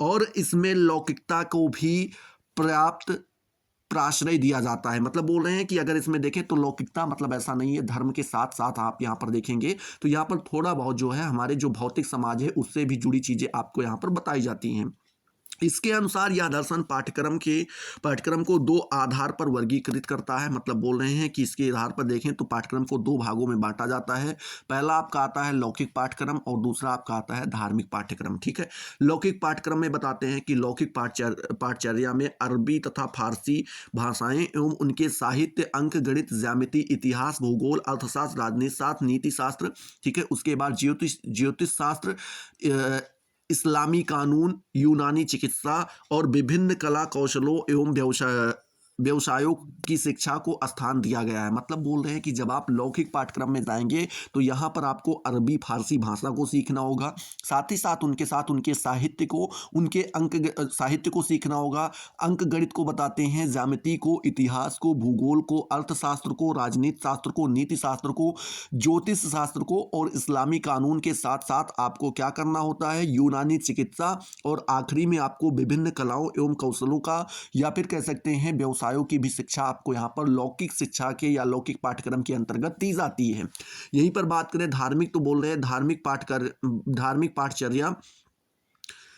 और इसमें लौकिकता को भी पर्याप्त प्राश्रय दिया जाता है, मतलब बोल रहे हैं कि अगर इसमें देखें तो लौकिकता मतलब ऐसा नहीं है, धर्म के साथ साथ आप यहाँ पर देखेंगे तो यहाँ पर थोड़ा बहुत जो है हमारे जो भौतिक समाज है उससे भी जुड़ी चीजें आपको यहाँ पर बताई जाती हैं। इसके अनुसार यह दर्शन पाठ्यक्रम को दो आधार पर वर्गीकृत करता है, मतलब बोल रहे हैं कि इसके आधार पर देखें तो पाठ्यक्रम को दो भागों में बांटा जाता है। पहला आपका आता है लौकिक पाठ्यक्रम और दूसरा आपका आता है धार्मिक पाठ्यक्रम। ठीक है, लौकिक पाठ्यक्रम में बताते हैं कि लौकिक पाठचर्या में अरबी तथा फारसी भाषाएं एवं उनके साहित्य, अंक गणित, ज्यामिति, इतिहास, भूगोल, अर्थशास्त्र, राजनीति शास्त्र, नीति शास्त्र, ठीक है, उसके बाद ज्योतिष शास्त्र, इस्लामी कानून, यूनानी चिकित्सा और विभिन्न कला कौशलों एवं व्यवसायों की शिक्षा को स्थान दिया गया है। मतलब बोल रहे हैं कि जब आप लौकिक पाठ्यक्रम में जाएंगे तो यहाँ पर आपको अरबी फारसी भाषा को सीखना होगा, साथ ही साथ उनके साहित्य को, उनके साहित्य को सीखना होगा, अंक गणित को बताते हैं, ज्यामिति को, इतिहास को, भूगोल को, अर्थशास्त्र को, राजनीति शास्त्र को, नीति शास्त्र को, ज्योतिष शास्त्र को और इस्लामी कानून के साथ साथ आपको क्या करना होता है, यूनानी चिकित्सा, और आखिरी में आपको विभिन्न कलाओं एवं कौशलों का या फिर कह सकते हैं व्यवसायों की भी शिक्षा आपको यहाँ पर लौकिक शिक्षा के या लौकिक पाठ्यक्रम के अंतर्गत दी जाती है। यहीं पर बात करें धार्मिक, तो बोल रहे हैं धार्मिक पाठचर्या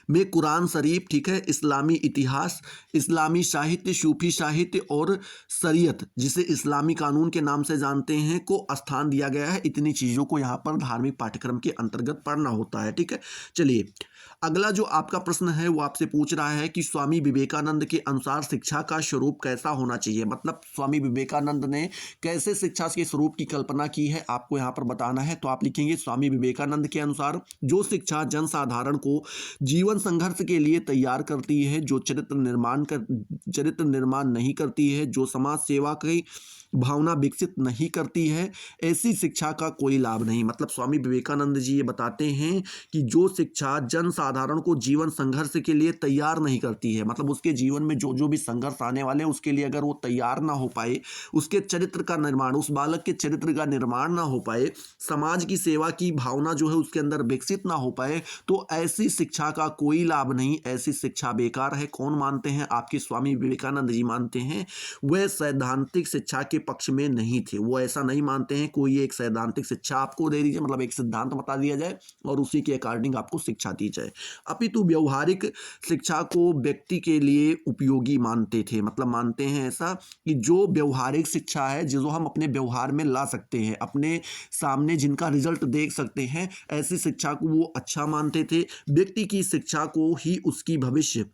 में कुरान शरीफ, ठीक है, इस्लामी इतिहास, इस्लामी साहित्य, सूफी साहित्य और शरीयत, जिसे इस्लामी कानून के नाम से जानते हैं, को स्थान दिया गया है। इतनी चीज़ों को यहाँ पर धार्मिक पाठ्यक्रम के अंतर्गत पढ़ना होता है। ठीक है, चलिए अगला जो आपका प्रश्न है वो आपसे पूछ रहा है कि स्वामी विवेकानंद के अनुसार शिक्षा का स्वरूप कैसा होना चाहिए, मतलब स्वामी विवेकानंद ने कैसे शिक्षा के स्वरूप की कल्पना की है आपको यहाँ पर बताना है। तो आप लिखेंगे स्वामी विवेकानंद के अनुसार जो शिक्षा जनसाधारण को जीवन संघर्ष के लिए तैयार करती है, जो चरित्र निर्माण नहीं करती है, जो समाज सेवा की भावना विकसित नहीं करती है, ऐसी शिक्षा का कोई लाभ नहीं। मतलब स्वामी विवेकानंद जी ये बताते हैं कि जो शिक्षा जनसाधारण को जीवन संघर्ष के लिए तैयार नहीं करती है, मतलब उसके जीवन में जो जो भी संघर्ष आने वाले हैं उसके लिए अगर वो तैयार ना हो पाए, उसके चरित्र का निर्माण, उस बालक के चरित्र का निर्माण ना हो पाए, समाज की सेवा की भावना जो है उसके अंदर विकसित ना हो पाए, तो ऐसी शिक्षा का कोई लाभ नहीं, ऐसी शिक्षा बेकार है। कौन मानते हैं, आपके स्वामी विवेकानंद जी मानते हैं। वह सैद्धांतिक शिक्षा के पक्ष में नहीं थे, वो ऐसा नहीं मानते हैं कोई एक सैद्धांतिक शिक्षा आपको दे दीजिए, मतलब एक सिद्धांत बता दिया जाए और उसी के अकॉर्डिंग आपको शिक्षा दी जाए, अपितु व्यवहारिक शिक्षा को व्यक्ति के लिए उपयोगी मानते थे। मतलब मानते हैं ऐसा कि जो व्यवहारिक शिक्षा है, जो हम अपने व्यवहार में ला सकते हैं, अपने सामने जिनका रिजल्ट देख सकते हैं, ऐसी शिक्षा को वो अच्छा मानते थे। व्यक्ति की शिक्षा को ही उसकी भविष्य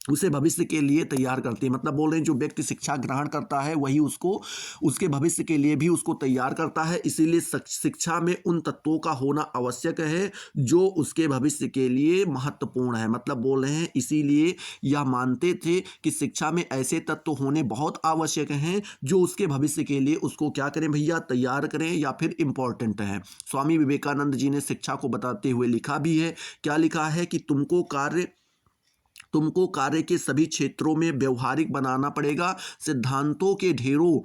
उसे भविष्य के लिए तैयार करती है। मतलब बोल रहे हैं जो व्यक्ति शिक्षा ग्रहण करता है वही उसको उसके भविष्य के लिए भी उसको तैयार करता है। इसीलिए शिक्षा में उन तत्वों का होना आवश्यक है जो उसके भविष्य के लिए महत्वपूर्ण है। मतलब बोल रहे हैं इसीलिए यह मानते थे कि शिक्षा में ऐसे तत्व होने बहुत आवश्यक हैं जो उसके भविष्य के लिए उसको क्या करें भैया, तैयार करें या फिर इम्पोर्टेंट है। स्वामी विवेकानंद जी ने शिक्षा को बताते हुए लिखा भी है, क्या लिखा है कि तुमको कार्य के सभी क्षेत्रों में व्यवहारिक बनाना पड़ेगा। सिद्धांतों के ढेरों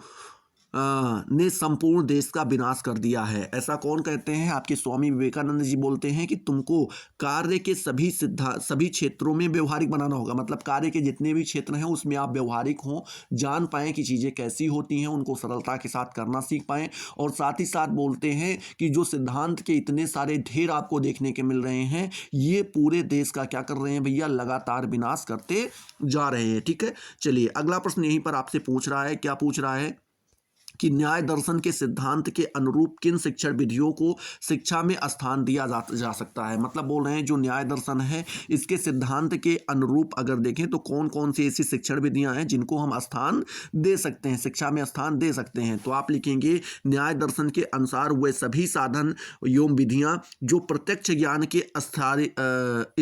ने संपूर्ण देश का विनाश कर दिया है। ऐसा कौन कहते हैं? आपके स्वामी विवेकानंद जी बोलते हैं कि तुमको कार्य के सभी क्षेत्रों में व्यवहारिक बनाना होगा। मतलब कार्य के जितने भी क्षेत्र हैं उसमें आप व्यवहारिक हों, जान पाएं कि चीज़ें कैसी होती हैं, उनको सरलता के साथ करना सीख पाएं। और साथ ही साथ बोलते हैं कि जो सिद्धांत के इतने सारे ढेर आपको देखने के मिल रहे हैं, ये पूरे देश का क्या कर रहे हैं भैया, लगातार विनाश करते जा रहे हैं। ठीक है, चलिए अगला प्रश्न यहीं पर आपसे पूछ रहा है। क्या पूछ रहा है कि न्याय दर्शन के सिद्धांत के अनुरूप किन शिक्षण विधियों को शिक्षा में स्थान दिया जा सकता है। मतलब बोल रहे हैं जो न्याय दर्शन है इसके सिद्धांत के अनुरूप अगर देखें तो कौन कौन सी ऐसी शिक्षण विधियां हैं जिनको हम स्थान दे सकते हैं, शिक्षा में स्थान दे सकते हैं। तो आप लिखेंगे न्याय दर्शन के अनुसार वे सभी साधन एवं विधियां जो प्रत्यक्ष ज्ञान के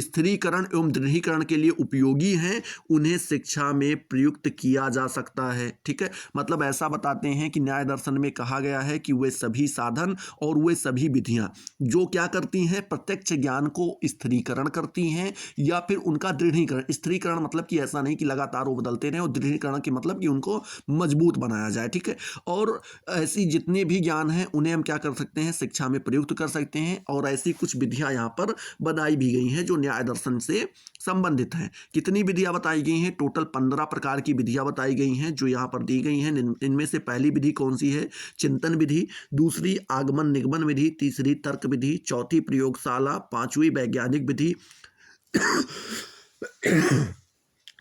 स्थिरीकरण एवं दृढ़ीकरण के लिए उपयोगी हैं उन्हें शिक्षा में प्रयुक्त किया जा सकता है। ठीक है, मतलब ऐसा बताते हैं कि न्याय दर्शन में कहा गया है कि वे सभी साधन और वे सभी विधियां जो क्या करती हैं, प्रत्यक्ष ज्ञान को स्थिरीकरण करती हैं या फिर उनका दृढ़ीकरण। स्थिरीकरण मतलब कि ऐसा नहीं कि लगातार वो बदलते रहें, और दृढ़ीकरण की मतलब कि उनको मजबूत बनाया जाए। ठीक है, और ऐसी जितने भी ज्ञान हैं उन्हें हम क्या कर सकते हैं, शिक्षा में प्रयुक्त कर सकते हैं। और ऐसी कुछ विधियां यहाँ पर बनाई भी गई हैं जो न्याय दर्शन से संबंधित हैं। कितनी विधियां बताई गई हैं? टोटल 15 प्रकार की विधियां बताई गई हैं जो यहाँ पर दी गई हैं। इनमें से पहली विधि कौन सी है? चिंतन विधि। दूसरी आगमन निगमन विधि। तीसरी तर्क विधि। चौथी प्रयोगशाला। पांचवी वैज्ञानिक विधि।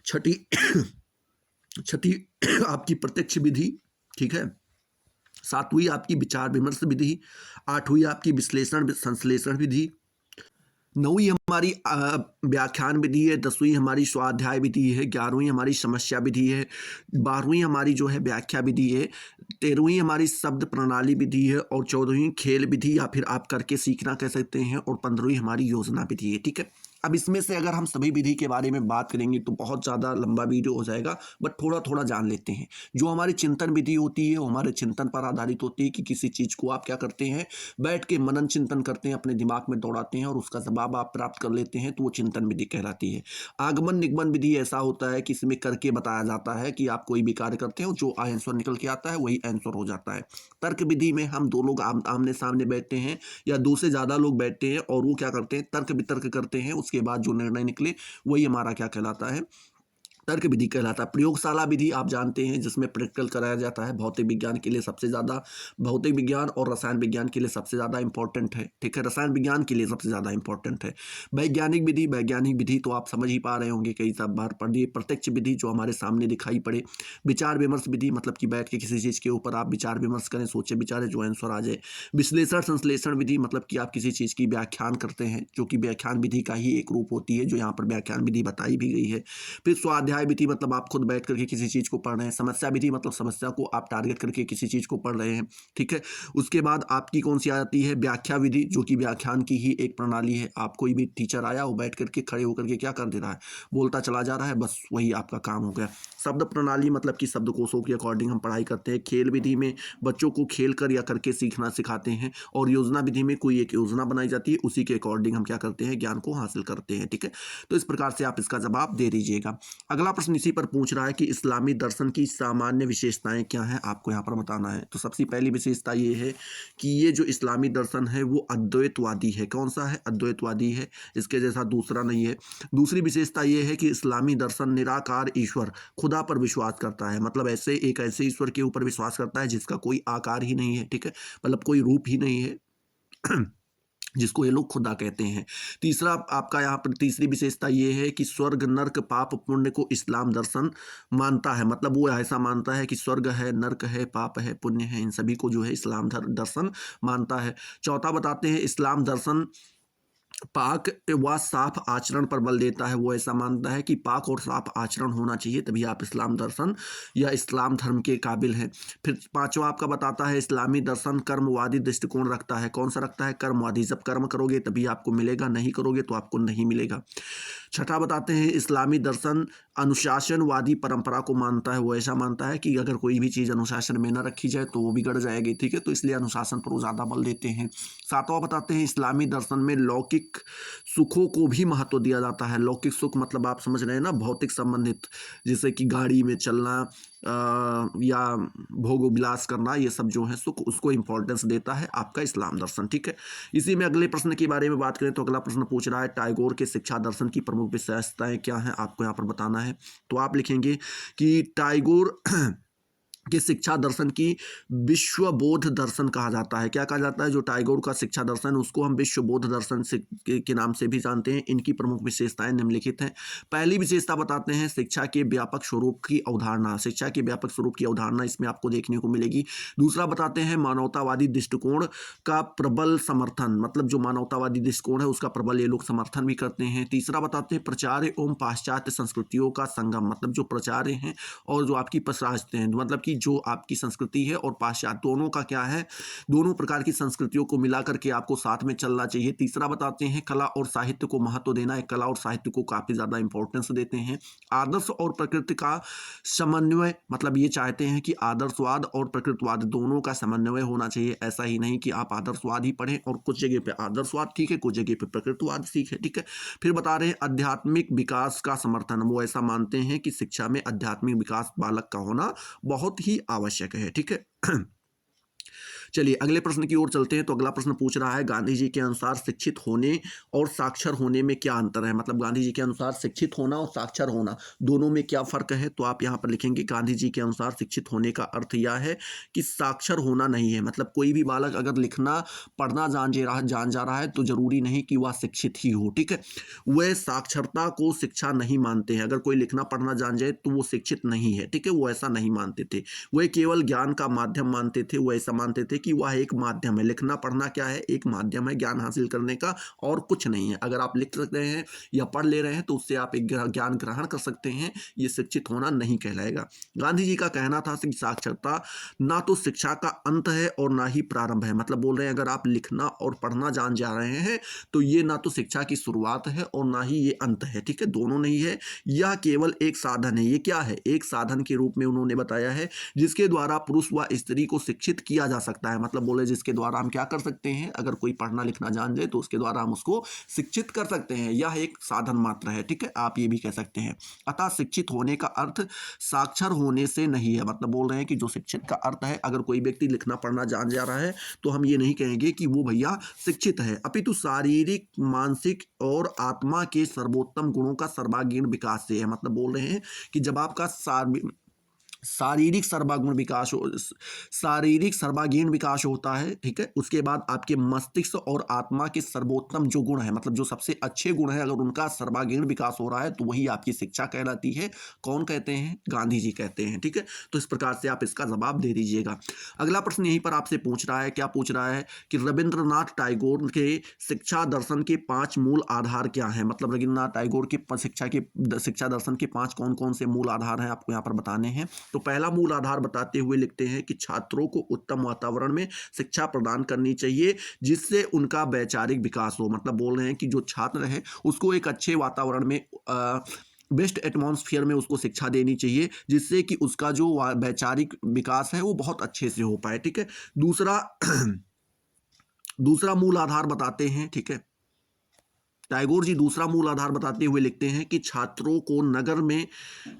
छठी छठी आपकी प्रत्यक्ष विधि। ठीक है, सातवीं आपकी विचार विमर्श विधि। आठवीं आपकी विश्लेषण संश्लेषण विधि। नौवीं हमारी व्याख्यान विधि है। 10वीं हमारी स्वाध्याय विधि है। 11वीं हमारी समस्या विधि है। 12वीं हमारी जो है व्याख्या विधि है। 13वीं हमारी शब्द प्रणाली विधि है। और 14वीं खेल विधि या फिर आप करके सीखना कह सकते हैं। और 15वीं हमारी योजना विधि है। ठीक है, अब इसमें से अगर हम सभी विधि के बारे में बात करेंगे तो बहुत ज़्यादा लंबा वीडियो हो जाएगा, बट थोड़ा थोड़ा जान लेते हैं। जो हमारी चिंतन विधि होती है वो हमारे चिंतन पर आधारित होती है कि किसी चीज़ को आप क्या करते हैं, बैठ के मनन चिंतन करते हैं, अपने दिमाग में दौड़ाते हैं और उसका जवाब आप प्राप्त कर लेते हैं, तो वो चिंतन विधि कहलाती है। आगमन निगमन विधि ऐसा होता है कि इसमें करके बताया जाता है कि आप कोई भी कार्य करते हो, जो आंसर निकल के आता है वही आंसर हो जाता है। तर्क विधि में हम दो लोग आमने सामने बैठते हैं या दो से ज़्यादा लोग बैठते हैं और वो क्या करते हैं, तर्क वितर्क करते हैं। उसके बाद जो निर्णय निकले वही हमारा क्या कहलाता है, तर्क विधि कहलाता है। प्रयोगशाला विधि आप जानते हैं जिसमें प्रैक्टिकल कराया जाता है। भौतिक विज्ञान के लिए सबसे ज़्यादा, भौतिक विज्ञान और रसायन विज्ञान के लिए सबसे ज़्यादा इंपॉर्टेंट है। ठीक है, रसायन विज्ञान के लिए सबसे ज़्यादा इंपॉर्टेंट है। वैज्ञानिक विधि, वैज्ञानिक विधि तो आप समझ ही पा रहे होंगे, कई सब बार पढ़ ली। प्रत्यक्ष विधि जो हमारे सामने दिखाई पड़े। विचार विमर्श विधि मतलब कि बैठ के किसी चीज़ के ऊपर आप विचार विमर्श करें, सोचे विचारे, जो आंसर आ जाए। विश्लेषण संश्लेषण विधि मतलब कि आप किसी चीज़ की व्याख्यान करते हैं, जो कि व्याख्यान विधि का ही एक रूप होती है, जो यहाँ पर व्याख्यान विधि बताई भी गई है। फिर स्वाध्याय विधि मतलब आप खुद बैठ करके किसी चीज़ को पढ़ रहे हैं। समस्या विधि मतलब समस्या को आप टारगेट करके किसी चीज़ को पढ़ रहे हैं। ठीक है, उसके बाद आपकी कौन सी आती है, व्याख्या विधि, जो कि व्याख्यान की ही एक प्रणाली है। आप कोई भी टीचर आया वो बैठ करके खड़े होकर के क्या कर दे रहा है, बोलता चला जा रहा है, बस वही आपका काम हो गया। शब्द प्रणाली मतलब कि शब्दकोशों के अकॉर्डिंग हम पढ़ाई करते हैं। खेल विधि में बच्चों को खेल कर या करके सीखना सिखाते हैं। और योजना विधि में कोई एक योजना बनाई जाती है, उसी के अकॉर्डिंग हम क्या करते हैं, ज्ञान को हासिल करते हैं। ठीक है, तो इस प्रकार से आप इसका जवाब दे दीजिएगा। अगला प्रश्न इसी पर पूछ रहा है कि इस्लामी दर्शन की सामान्य विशेषताएं क्या हैं, आपको यहाँ पर बताना है। तो सबसे पहली विशेषता ये है कि ये जो इस्लामी दर्शन है वो अद्वैतवादी है। कौन सा है? अद्वैतवादी है, इसके जैसा दूसरा नहीं है। दूसरी विशेषता ये है कि इस्लामी दर्शन निराकार ईश्वर, खुदा पर विश्वास करता है। मतलब ऐसे ईश्वर के ऊपर विश्वास करता है जिसका कोई आकार ही नहीं है। ठीक है, मतलब कोई रूप ही नहीं है जिसको ये लोग खुदा कहते हैं। तीसरा आपका यहाँ पर तीसरी विशेषता ये है कि स्वर्ग नर्क पाप पुण्य को इस्लाम दर्शन मानता है। मतलब वो ऐसा मानता है कि स्वर्ग है, नर्क है, पाप है, पुण्य है, इन सभी को जो है इस्लाम दर्शन मानता है। चौथा बताते हैं, इस्लाम दर्शन पाक व साफ आचरण पर बल देता है। वो ऐसा मानता है कि पाक और साफ आचरण होना चाहिए, तभी आप इस्लाम दर्शन या इस्लाम धर्म के काबिल हैं। फिर पांचवा आपका बताता है इस्लामी दर्शन कर्मवादी दृष्टिकोण रखता है। कौन सा रखता है? कर्मवादी। जब कर्म करोगे तभी आपको मिलेगा, नहीं करोगे तो आपको नहीं मिलेगा। छठा बताते हैं इस्लामी दर्शन अनुशासनवादी परंपरा को मानता है। वो ऐसा मानता है कि अगर कोई भी चीज़ अनुशासन में न रखी जाए तो वो बिगड़ जाएगी, ठीक है, तो इसलिए अनुशासन पर वो ज़्यादा बल देते हैं। सातवां बताते हैं इस्लामी दर्शन में लौकिक सुखों को भी महत्व दिया जाता है। लौकिक सुख मतलब आप समझ रहे हैं ना, भौतिक संबंधित, जैसे कि गाड़ी में चलना या भोग विलास करना, ये सब जो है सुख, उसको इंपॉर्टेंस देता है आपका इस्लाम दर्शन, ठीक है। इसी में अगले प्रश्न के बारे में बात करें तो अगला प्रश्न पूछ रहा है टैगोर के शिक्षा दर्शन की प्रमुख विशेषताएं क्या हैं, आपको यहाँ पर बताना है। तो आप लिखेंगे कि टैगोर के शिक्षा दर्शन की विश्व बोध दर्शन कहा जाता है। क्या कहा जाता है? जो टैगोर का शिक्षा दर्शन उसको हम विश्व बोध दर्शन के नाम से भी जानते हैं। इनकी प्रमुख विशेषताएं निम्नलिखित हैं। पहली विशेषता बताते हैं शिक्षा के व्यापक स्वरूप की अवधारणा। शिक्षा के व्यापक स्वरूप की अवधारणा इसमें आपको देखने को मिलेगी। दूसरा बताते हैं मानवतावादी दृष्टिकोण का प्रबल समर्थन, मतलब जो मानवतावादी दृष्टिकोण है उसका प्रबल ये लोग समर्थन भी करते हैं। तीसरा बताते हैं प्रचार्य एवं पाश्चात्य संस्कृतियों का संगम, मतलब जो प्रचार्य हैं और जो आपकी पश्चात्य हैं, मतलब कि जो आपकी संस्कृति है और पाश्चात्य, दोनों का क्या है, दोनों प्रकार की संस्कृतियों को मिला करके आपको साथ में चलना चाहिए। तीसरा बताते हैं कला और साहित्य को महत्व देना है। कला और साहित्य को काफी ज्यादा इंपॉर्टेंस देते हैं। आदर्श और प्रकृति का समन्वय, मतलब ये चाहते हैं कि आदर्शवाद और प्रकृतिवाद दोनों का समन्वय होना चाहिए। ऐसा ही नहीं कि आप आदर्शवाद ही पढ़ें और कुछ जगह पे आदर्शवाद ठीक है, कुछ जगह पे प्रकृतिवाद ठीक है, ठीक है। फिर बता रहे हैं आध्यात्मिक विकास का समर्थन। वो ऐसा मानते हैं कि शिक्षा में आध्यात्मिक विकास बालक का होना बहुत ही आवश्यक है, ठीक है। चलिए अगले प्रश्न की ओर चलते हैं। तो अगला प्रश्न पूछ रहा है गांधी जी के अनुसार शिक्षित होने और साक्षर होने में क्या अंतर है। मतलब गांधी जी के अनुसार शिक्षित होना और साक्षर होना दोनों में क्या फर्क है। तो आप यहाँ पर लिखेंगे गांधी जी के अनुसार शिक्षित होने का अर्थ यह है कि साक्षर होना नहीं है। मतलब कोई भी बालक अगर लिखना पढ़ना जान जा रहा है तो जरूरी नहीं कि वह शिक्षित ही हो, ठीक है। वह साक्षरता को शिक्षा नहीं मानते हैं। अगर कोई लिखना पढ़ना जान जाए तो वो शिक्षित नहीं है, ठीक है, वो ऐसा नहीं मानते थे। वह केवल ज्ञान का माध्यम मानते थे। वो ऐसा मानते थे कि वह एक माध्यम है। लिखना पढ़ना क्या है? एक माध्यम है ज्ञान हासिल करने का और कुछ नहीं है। अगर आप लिख सकते हैं या पढ़ ले रहे हैं तो उससे आप एक ज्ञान ग्रहण कर सकते हैं, ये शिक्षित होना नहीं कहलाएगा। गांधी जी का कहना था कि साक्षरता ना तो शिक्षा का अंत है और ना ही प्रारंभ है। मतलब बोल रहे हैं अगर आप लिखना और पढ़ना जान जा रहे हैं तो ये ना तो शिक्षा की शुरुआत है और ना ही ये अंत है, ठीक है, दोनों नहीं है। यह केवल एक साधन है। ये क्या है? एक साधन के रूप में उन्होंने बताया है जिसके द्वारा पुरुष व स्त्री को शिक्षित किया जा सकता है। मतलब बोले जिसके द्वारा हम क्या कर सकते हैं, अगर कोई पढ़ना लिखना जान जाए तो उसके द्वारा हम उसको शिक्षित कर सकते हैं। यह एक साधन मात्र है, ठीक है, आप ये भी कह सकते हैं। अतः शिक्षित होने का अर्थ साक्षर होने से नहीं है। मतलब बोल रहे हैं कि जो शिक्षित का अर्थ है, अगर कोई व्यक्ति लिखना पढ़ना जान जा रहा है तो हम ये नहीं कहेंगे कि वो भैया शिक्षित है, अपितु शारीरिक मानसिक और आत्मा के सर्वोत्तम गुणों का सर्वांगीण विकास से है। मतलब बोल रहे हैं कि जब आपका शारीरिक सर्वांगीण विकास होता है, ठीक है, उसके बाद आपके मस्तिष्क और आत्मा के सर्वोत्तम जो गुण है, मतलब जो सबसे अच्छे गुण है, अगर उनका सर्वांगीण विकास हो रहा है तो वही आपकी शिक्षा कहलाती है। कौन कहते हैं? गांधी जी कहते हैं, ठीक है। तो इस प्रकार से आप इसका जवाब दे दीजिएगा। अगला प्रश्न यहीं पर आपसे पूछ रहा है, क्या पूछ रहा है कि रविंद्रनाथ टैगोर के शिक्षा दर्शन के 5 मूल आधार क्या हैं। मतलब रविंद्रनाथ टैगोर के शिक्षा दर्शन के 5 कौन कौन से मूल आधार हैं, आपको यहाँ पर बताने हैं। तो पहला मूल आधार बताते हुए लिखते हैं कि छात्रों को उत्तम वातावरण में शिक्षा प्रदान करनी चाहिए जिससे उनका वैचारिक विकास हो। मतलब बोल रहे हैं कि जो छात्र है उसको एक अच्छे वातावरण में बेस्ट एटमॉस्फेयर में उसको शिक्षा देनी चाहिए जिससे कि उसका जो वैचारिक विकास है वो बहुत अच्छे से हो पाए, ठीक है। दूसरा मूल आधार बताते हैं, ठीक है। टैगोर जी दूसरा मूल आधार बताते हुए लिखते हैं कि छात्रों को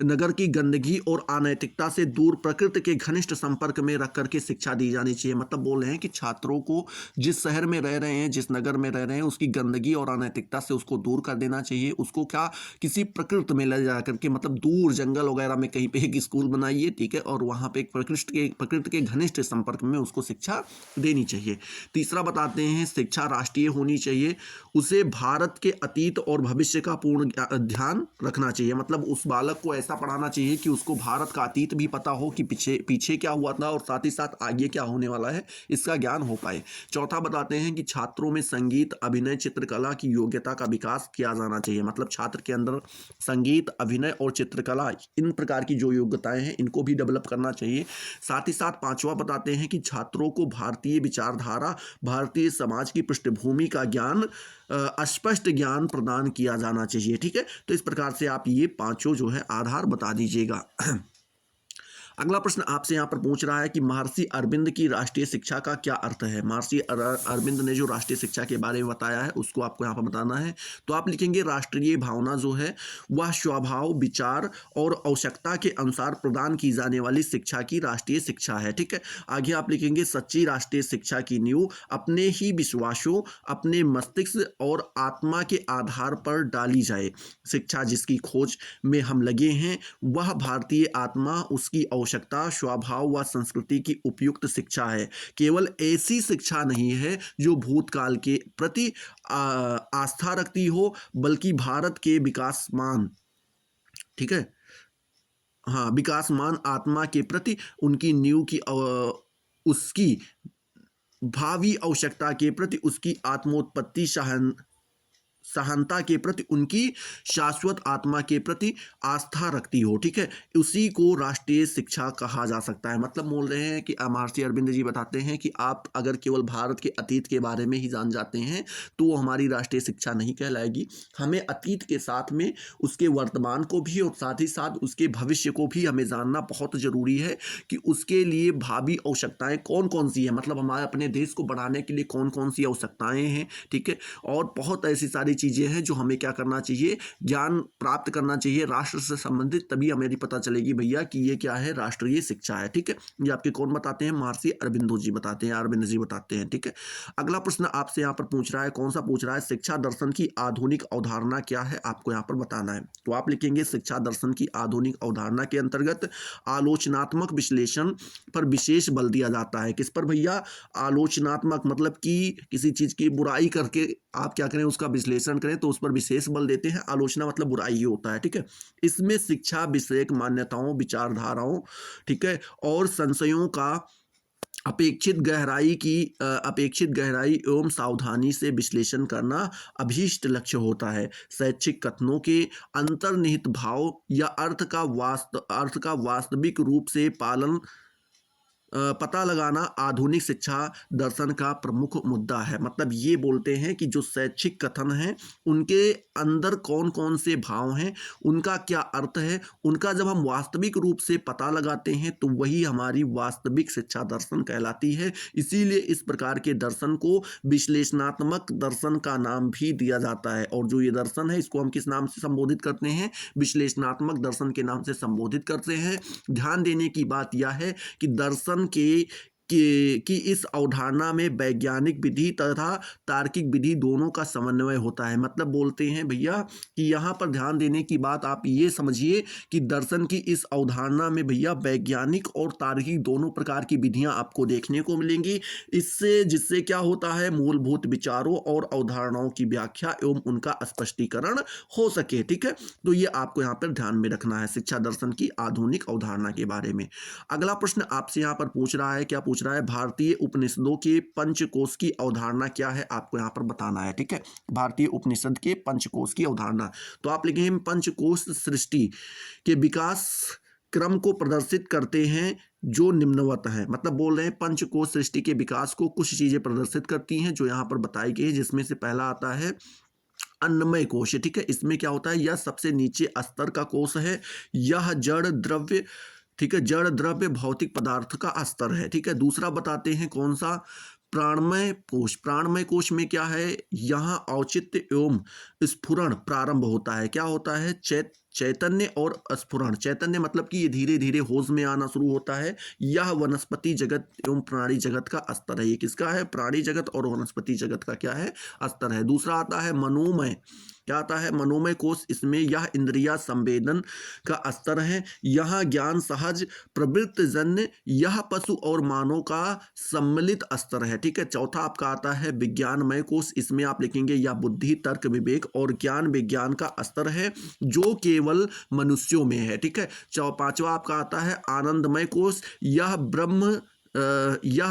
नगर की गंदगी और अनैतिकता से दूर प्रकृति के घनिष्ठ संपर्क में रख करके शिक्षा दी जानी चाहिए। मतलब बोल रहे हैं कि छात्रों को जिस शहर में रह रहे हैं, जिस नगर में रह रहे हैं, उसकी गंदगी और अनैतिकता से उसको दूर कर देना चाहिए। उसको क्या किसी प्रकृति में ले जा करके, मतलब दूर जंगल वगैरह में कहीं पे एक स्कूल बनाइए, ठीक है, और वहाँ पे एक प्रकृति के घनिष्ठ संपर्क में उसको शिक्षा देनी चाहिए। तीसरा बताते हैं शिक्षा राष्ट्रीय होनी चाहिए। उसे भारत के अतीत और भविष्य का पूर्ण ध्यान रखना चाहिए। मतलब उस बालक को ऐसा पढ़ाना चाहिए कि उसको भारत का अतीत भी पता हो कि पीछे पीछे क्या हुआ था और साथ ही साथ आगे क्या होने वाला है, इसका ज्ञान हो पाए। चौथा बताते हैं कि छात्रों में संगीत, अभिनय, चित्रकला की योग्यता का विकास किया जाना चाहिए। मतलब छात्र के अंदर संगीत, अभिनय और चित्रकला, इन प्रकार की जो योग्यताएं हैं इनको भी डेवलप करना चाहिए। साथ ही साथ पांचवा बताते हैं कि छात्रों को भारतीय विचारधारा, भारतीय समाज की पृष्ठभूमि का ज्ञान, स्पष्ट ज्ञान प्रदान किया जाना चाहिए। ठीक है, तो इस प्रकार से आप ये पांचों जो है आधार बता दीजिएगा। अगला प्रश्न आपसे यहाँ पर पूछ रहा है कि महर्षि अरविंद की राष्ट्रीय शिक्षा का क्या अर्थ है। महर्षि अरविंद ने जो राष्ट्रीय शिक्षा के बारे में बताया है उसको आपको यहाँ पर बताना है। तो आप लिखेंगे राष्ट्रीय भावना जो है वह स्वभाव, विचार और आवश्यकता के अनुसार प्रदान की जाने वाली शिक्षा की राष्ट्रीय शिक्षा है। ठीक है, आगे आप लिखेंगे सच्ची राष्ट्रीय शिक्षा की नींव अपने ही विश्वासों, अपने मस्तिष्क और आत्मा के आधार पर डाली जाए। शिक्षा जिसकी खोज में हम लगे हैं वह भारतीय आत्मा, उसकी आवश्यकता, स्वभाव व संस्कृति की उपयुक्त शिक्षा है। केवल ऐसी शिक्षा नहीं है जो भूतकाल के प्रति आस्था रखती हो, बल्कि भारत के विकासमान, ठीक है, हाँ, विकासमान आत्मा के प्रति उनकी नींव की उसकी भावी आवश्यकता के प्रति उसकी आत्मोत्पत्ति, सहनता के प्रति उनकी शाश्वत आत्मा के प्रति आस्था रखती हो। ठीक है, उसी को राष्ट्रीय शिक्षा कहा जा सकता है। मतलब बोल रहे हैं कि महर्षि अरविंद जी बताते हैं कि आप अगर केवल भारत के अतीत के बारे में ही जान जाते हैं तो वो हमारी राष्ट्रीय शिक्षा नहीं कहलाएगी। हमें अतीत के साथ में उसके वर्तमान को भी और साथ ही साथ उसके भविष्य को भी हमें जानना बहुत ज़रूरी है कि उसके लिए भावी आवश्यकताएं कौन कौन सी है। मतलब हमारे अपने देश को बढ़ाने के लिए कौन कौन सी आवश्यकताएं हैं। ठीक है, और बहुत ऐसी सारी चीजें हैं जो हमें क्या करना चाहिए, ज्ञान प्राप्त करना चाहिए राष्ट्र से संबंधित, तभी हमें पता चलेगी भैया कि ये क्या है, राष्ट्रीय शिक्षा है। ठीक है, ये आपके कौन बताते हैं, महर्षि अरविंदो जी बताते हैं, अरविंद जी बताते हैं। ठीक है, अगला प्रश्न आपसे यहाँ पर पूछ रहा है, कौन सा पूछ रहा है, शिक्षा दर्शन की आधुनिक अवधारणा क्या है, आपको यहाँ पर बताना है। तो आप लिखेंगे शिक्षा दर्शन की आधुनिक अवधारणा के अंतर्गत आलोचनात्मक विश्लेषण पर विशेष बल दिया जाता है। किस पर भैया, आलोचनात्मक, मतलब कि किसी चीज की बुराई करके आप क्या करें, उसका विश्लेषण करें, तो उस पर विशेष बल देते हैं। आलोचना मतलब बुराई ही होता है। ठीक है, इसमें शिक्षा विषयक मान्यताओं, विचारधाराओं, ठीक है, और संशयों का अपेक्षित गहराई एवं सावधानी से विश्लेषण करना अभीष्ट लक्ष्य होता है। शैक्षिक कथनों के अंतर्निहित भाव या अर्थ का वास्तविक रूप से पालन पता लगाना आधुनिक शिक्षा दर्शन का प्रमुख मुद्दा है। मतलब ये बोलते हैं कि जो शैक्षिक कथन हैं उनके अंदर कौन कौन से भाव हैं, उनका क्या अर्थ है, उनका जब हम वास्तविक रूप से पता लगाते हैं तो वही हमारी वास्तविक शिक्षा दर्शन कहलाती है। इसीलिए इस प्रकार के दर्शन को विश्लेषणात्मक दर्शन का नाम भी दिया जाता है। और जो ये दर्शन है इसको हम किस नाम से संबोधित करते हैं, विश्लेषणात्मक दर्शन के नाम से संबोधित करते हैं। ध्यान देने की बात यह है कि दर्शन की इस अवधारणा में वैज्ञानिक विधि तथा तार्किक विधि दोनों का समन्वय होता है। मतलब बोलते हैं भैया कि यहाँ पर ध्यान देने की बात आप ये समझिए कि दर्शन की इस अवधारणा में भैया वैज्ञानिक और तार्किक दोनों प्रकार की विधियां आपको देखने को मिलेंगी। जिससे क्या होता है, मूलभूत विचारों और अवधारणाओं की व्याख्या एवं उनका स्पष्टीकरण हो सके। ठीक है, तो ये आपको यहाँ पर ध्यान में रखना है शिक्षा दर्शन की आधुनिक अवधारणा के बारे में। अगला प्रश्न आपसे यहाँ पर पूछ रहा है, क्या पूछ रहा है, भारतीय उपनिषदों के पंचकोश की अवधारणा क्या है, आपको यहाँ पर बताना है। ठीक है, भारतीय उपनिषद के पंचकोश की अवधारणा। तो आप लिखेंगे पंचकोश सृष्टि के विकास क्रम को प्रदर्शित करते हैं जो निम्नवत है। मतलब बोल रहे हैं पंचकोश सृष्टि के विकास को कुछ चीजें प्रदर्शित करती हैं जो यहाँ पर बताई गई है, जिसमें से पहला आता है अन्नमय कोश। ठीक है, इसमें क्या होता है, यह सबसे नीचे स्तर का कोश है। यह जड़ द्रव्य, ठीक है, जड़ द्रव्य भौतिक पदार्थ का स्तर है। ठीक है, दूसरा बताते हैं कौन सा, प्राणमय कोश। प्राणमय कोश में क्या है, यहाँ औचित्य एवं स्फुरण प्रारंभ होता है। क्या होता है, चैतन्य और स्फुरण। चैतन्य मतलब कि ये धीरे धीरे होश में आना शुरू होता है। यह वनस्पति जगत एवं प्राणी जगत का स्तर है। ये किसका है, प्राणी जगत और वनस्पति जगत का क्या है, स्तर है। दूसरा आता है मनोमय क्या आता है, मनोमय कोश, इसमें यह इंद्रिया संवेदन का स्तर है, यह ज्ञान सहज प्रवृत्त जन्य, यह पशु और मानव का सम्मिलित स्तर है। ठीक है, चौथा आपका आता है विज्ञानमय कोश, इसमें आप लिखेंगे यह बुद्धि तर्क विवेक और ज्ञान विज्ञान का स्तर है जो केवल मनुष्यों में है। ठीक है, पांचवा आपका आता है आनंदमय कोश, यह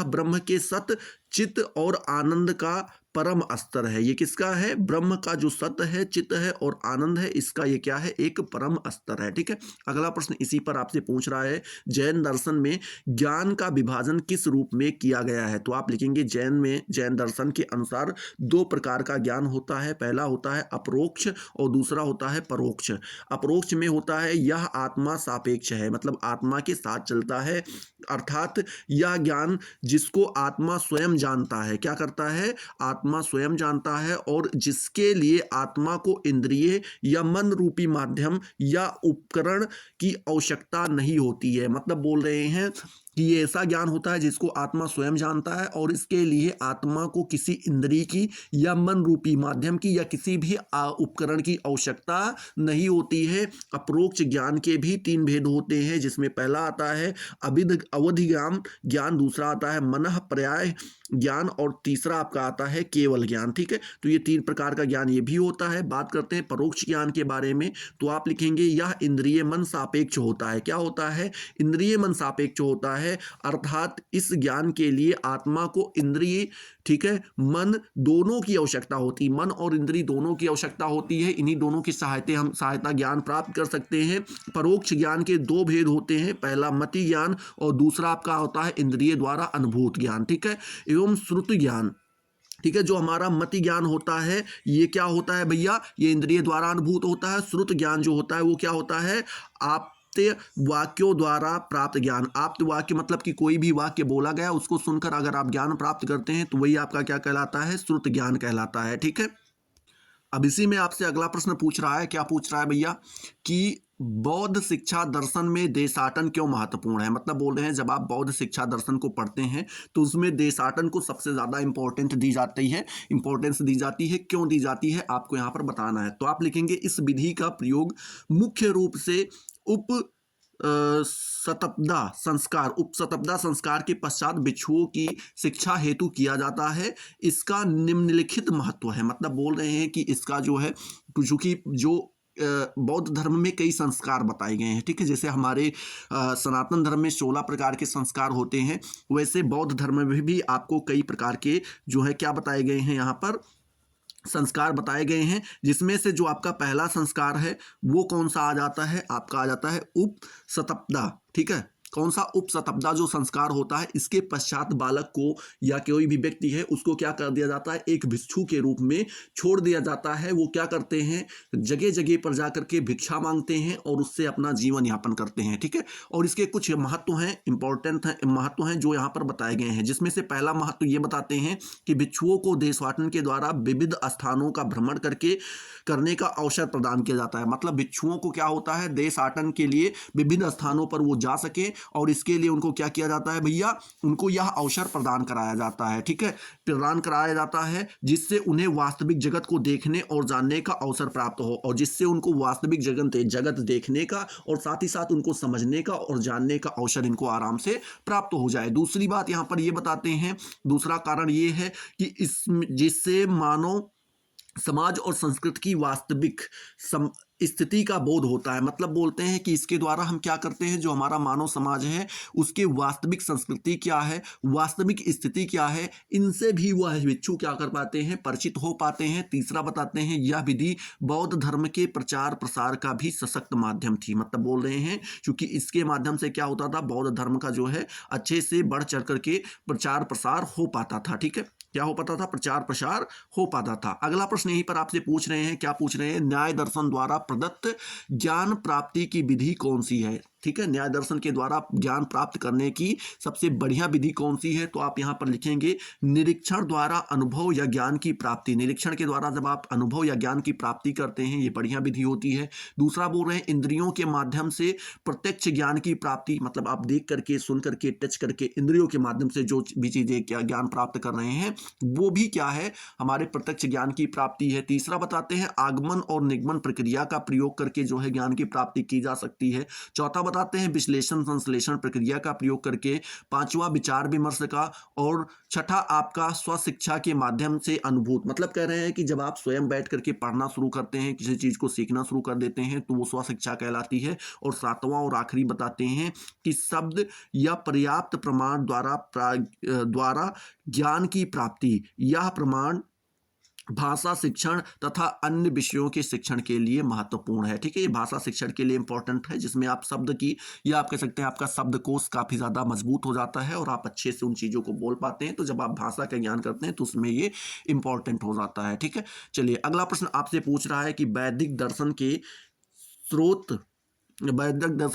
ब्रह्म के सत चित्त और आनंद का परम स्तर है। ये किसका है, ब्रह्म का जो सत्य है, चित्त है और आनंद है, इसका ये क्या है, एक परम स्तर है। ठीक है, अगला प्रश्न इसी पर आपसे पूछ रहा है, जैन दर्शन में ज्ञान का विभाजन किस रूप में किया गया है। तो आप लिखेंगे जैन दर्शन के अनुसार दो प्रकार का ज्ञान होता है, पहला होता है अपरोक्ष और दूसरा होता है परोक्ष। अपरोक्ष में होता है यह आत्मा सापेक्ष है, मतलब आत्मा के साथ चलता है, अर्थात यह ज्ञान जिसको आत्मा स्वयं जानता है, क्या करता है, आत्मा स्वयं जानता है और जिसके लिए आत्मा को इंद्रिय या मन रूपी माध्यम या उपकरण की आवश्यकता नहीं होती है। मतलब बोल रहे हैं कि ये ऐसा ज्ञान होता है जिसको आत्मा स्वयं जानता है और इसके लिए आत्मा को किसी इंद्रिय की या मन रूपी माध्यम की या किसी भी उपकरण की आवश्यकता नहीं होती है। अपरोक्ष ज्ञान के भी तीन भेद होते हैं, जिसमें पहला आता है अवधिज्ञान ज्ञान, दूसरा आता है मनः पर्याय ज्ञान और तीसरा आपका आता है केवल ज्ञान। ठीक है, तो ये तीन प्रकार का ज्ञान ये भी होता है। बात करते हैं परोक्ष ज्ञान के बारे में, तो आप लिखेंगे यह इंद्रिय मन सापेक्ष होता है। क्या होता है, इंद्रिय मन सापेक्ष होता है, अर्थात इस ज्ञान के लिए आत्मा को इंद्रिय, ठीक है, मन दोनों की आवश्यकता होती है, मन और इंद्रिय दोनों की आवश्यकता होती है। इन्हीं दोनों की सहायता ज्ञान प्राप्त कर सकते हैं। परोक्ष ज्ञान के दो भेद होते हैं, पहला मति ज्ञान और दूसरा आपका होता है इंद्रिय द्वारा अनुभूत ज्ञान। ठीक है, एवं श्रुति ज्ञान। ठीक है, जो हमारा मति ज्ञान होता है ये क्या होता है भैया, ये इंद्रिय द्वारा अनुभूत होता है। श्रुत ज्ञान जो होता है वो क्या होता है, आप वाक्यों द्वारा प्राप्त ज्ञान। आप्त वाक्य मतलब कि कोई भी वाक्य बोला गया उसको सुनकर अगर आप ज्ञान प्राप्त करते हैं तो वही आपका क्या कहलाता है, श्रुत ज्ञान कहलाता है। ठीक है, अब इसी में आपसे अगला प्रश्न पूछ रहा है, क्या पूछ रहा है भैया, कि बौद्ध शिक्षा दर्शन में देशाटन क्यों महत्वपूर्ण है। मतलब बोल रहे हैं जब आप बौद्ध शिक्षा दर्शन को पढ़ते हैं तो उसमें देशाटन को सबसे ज़्यादा इंपॉर्टेंस दी जाती है। क्यों दी जाती है आपको यहाँ पर बताना है। तो आप लिखेंगे इस विधि का प्रयोग मुख्य रूप से उपसतपदा संस्कार के पश्चात भिक्षुओं की शिक्षा हेतु किया जाता है। इसका निम्नलिखित महत्व है। मतलब बोल रहे हैं कि इसका जो है, चूंकि जो बौद्ध धर्म में कई संस्कार बताए गए हैं। ठीक है, जैसे हमारे सनातन धर्म में 16 प्रकार के संस्कार होते हैं, वैसे बौद्ध धर्म में भी आपको कई प्रकार के जो है क्या बताए गए हैं, यहाँ पर संस्कार बताए गए हैं। जिसमें से जो आपका पहला संस्कार है वो कौन सा आ जाता है, आपका आ जाता है उपसतपदा। ठीक है, कौन सा, उपसतपदा जो संस्कार होता है, इसके पश्चात बालक को या कोई भी व्यक्ति है उसको क्या कर दिया जाता है, एक भिक्षु के रूप में छोड़ दिया जाता है। वो क्या करते हैं, जगह जगह पर जाकर के भिक्षा मांगते हैं और उससे अपना जीवन यापन करते हैं। ठीक है, और इसके कुछ महत्व हैं, इंपॉर्टेंट महत्व हैं जो यहाँ पर बताए गए हैं। जिसमें से पहला महत्व ये बताते हैं कि भिक्षुओं को देशवाटन के द्वारा विविध स्थानों का भ्रमण करने का अवसर प्रदान किया जाता है। मतलब भिक्षुओं को क्या होता है, देशाटन के लिए विभिन्न स्थानों पर वो जा सके और इसके लिए उनको क्या किया जाता है भैया, उनको यह अवसर प्रदान कराया जाता है। ठीक है, प्रदान कराया जाता है जिससे उन्हें वास्तविक जगत को देखने और जानने का अवसर प्राप्त हो, और जिससे उनको वास्तविक जगत देखने का और साथ ही साथ उनको समझने का और जानने का अवसर इनको आराम से प्राप्त हो जाए। दूसरी बात यहाँ पर ये बताते हैं, दूसरा कारण ये है कि जिससे मानव समाज और संस्कृति की वास्तविक स्थिति का बोध होता है। मतलब बोलते हैं कि इसके द्वारा हम क्या करते हैं, जो हमारा मानव समाज है उसके वास्तविक संस्कृति क्या है, वास्तविक स्थिति क्या है, इनसे भी वह भिक्षु क्या कर पाते हैं, परिचित हो पाते हैं। तीसरा बताते हैं यह विधि बौद्ध धर्म के प्रचार प्रसार का भी सशक्त माध्यम थी। मतलब बोल रहे हैं क्योंकि इसके माध्यम से क्या होता था, बौद्ध धर्म का जो है अच्छे से बढ़ चढ़ करके प्रचार प्रसार हो पाता था। ठीक है, क्या हो पाता था, प्रचार प्रसार हो पाता था। अगला प्रश्न यहीं पर आपसे पूछ रहे हैं, क्या पूछ रहे हैं, न्याय दर्शन द्वारा प्रदत्त ज्ञान प्राप्ति की विधि कौन सी है। ठीक है, न्याय दर्शन के द्वारा ज्ञान प्राप्त करने की सबसे बढ़िया विधि कौन सी है? तो आप यहाँ पर लिखेंगे निरीक्षण द्वारा अनुभव या ज्ञान की प्राप्ति। निरीक्षण के द्वारा जब आप अनुभव या ज्ञान की प्राप्ति करते हैं, ये बढ़िया विधि होती है। दूसरा बोल रहे हैं इंद्रियों के माध्यम से प्रत्यक्ष ज्ञान की प्राप्ति, मतलब आप देख करके, सुन करके, टच करके, इंद्रियों के माध्यम से जो भी चीजें क्या ज्ञान प्राप्त कर रहे हैं वो भी क्या है, हमारे प्रत्यक्ष ज्ञान की प्राप्ति है। तीसरा बताते हैं आगमन और निगमन प्रक्रिया का प्रयोग करके जो है ज्ञान की प्राप्ति की जा सकती है। चौथा बताते हैं विश्लेषण संश्लेषण प्रक्रिया का प्रयोग करके। पांचवा विचार विमर्श का। और छठा आपका स्वशिक्षा के माध्यम से अनुभूत, मतलब कह रहे हैं कि जब आप स्वयं बैठ करके पढ़ना शुरू करते हैं, किसी चीज को सीखना शुरू कर देते हैं तो वो स्वशिक्षा कहलाती है। और सातवां और आखिरी बताते हैं कि शब्द या पर्याप्त प्रमाण द्वारा ज्ञान की प्राप्ति। यह प्रमाण भाषा शिक्षण तथा अन्य विषयों के शिक्षण के लिए महत्वपूर्ण है। ठीक है, ये भाषा शिक्षण के लिए इंपॉर्टेंट है, जिसमें आप शब्द की, या आप कह सकते हैं आपका शब्दकोश काफी ज्यादा मजबूत हो जाता है और आप अच्छे से उन चीजों को बोल पाते हैं। तो जब आप भाषा का ज्ञान करते हैं तो उसमें ये इंपॉर्टेंट हो जाता है। ठीक है, चलिए अगला प्रश्न आपसे पूछ रहा है कि वैदिक दर्शन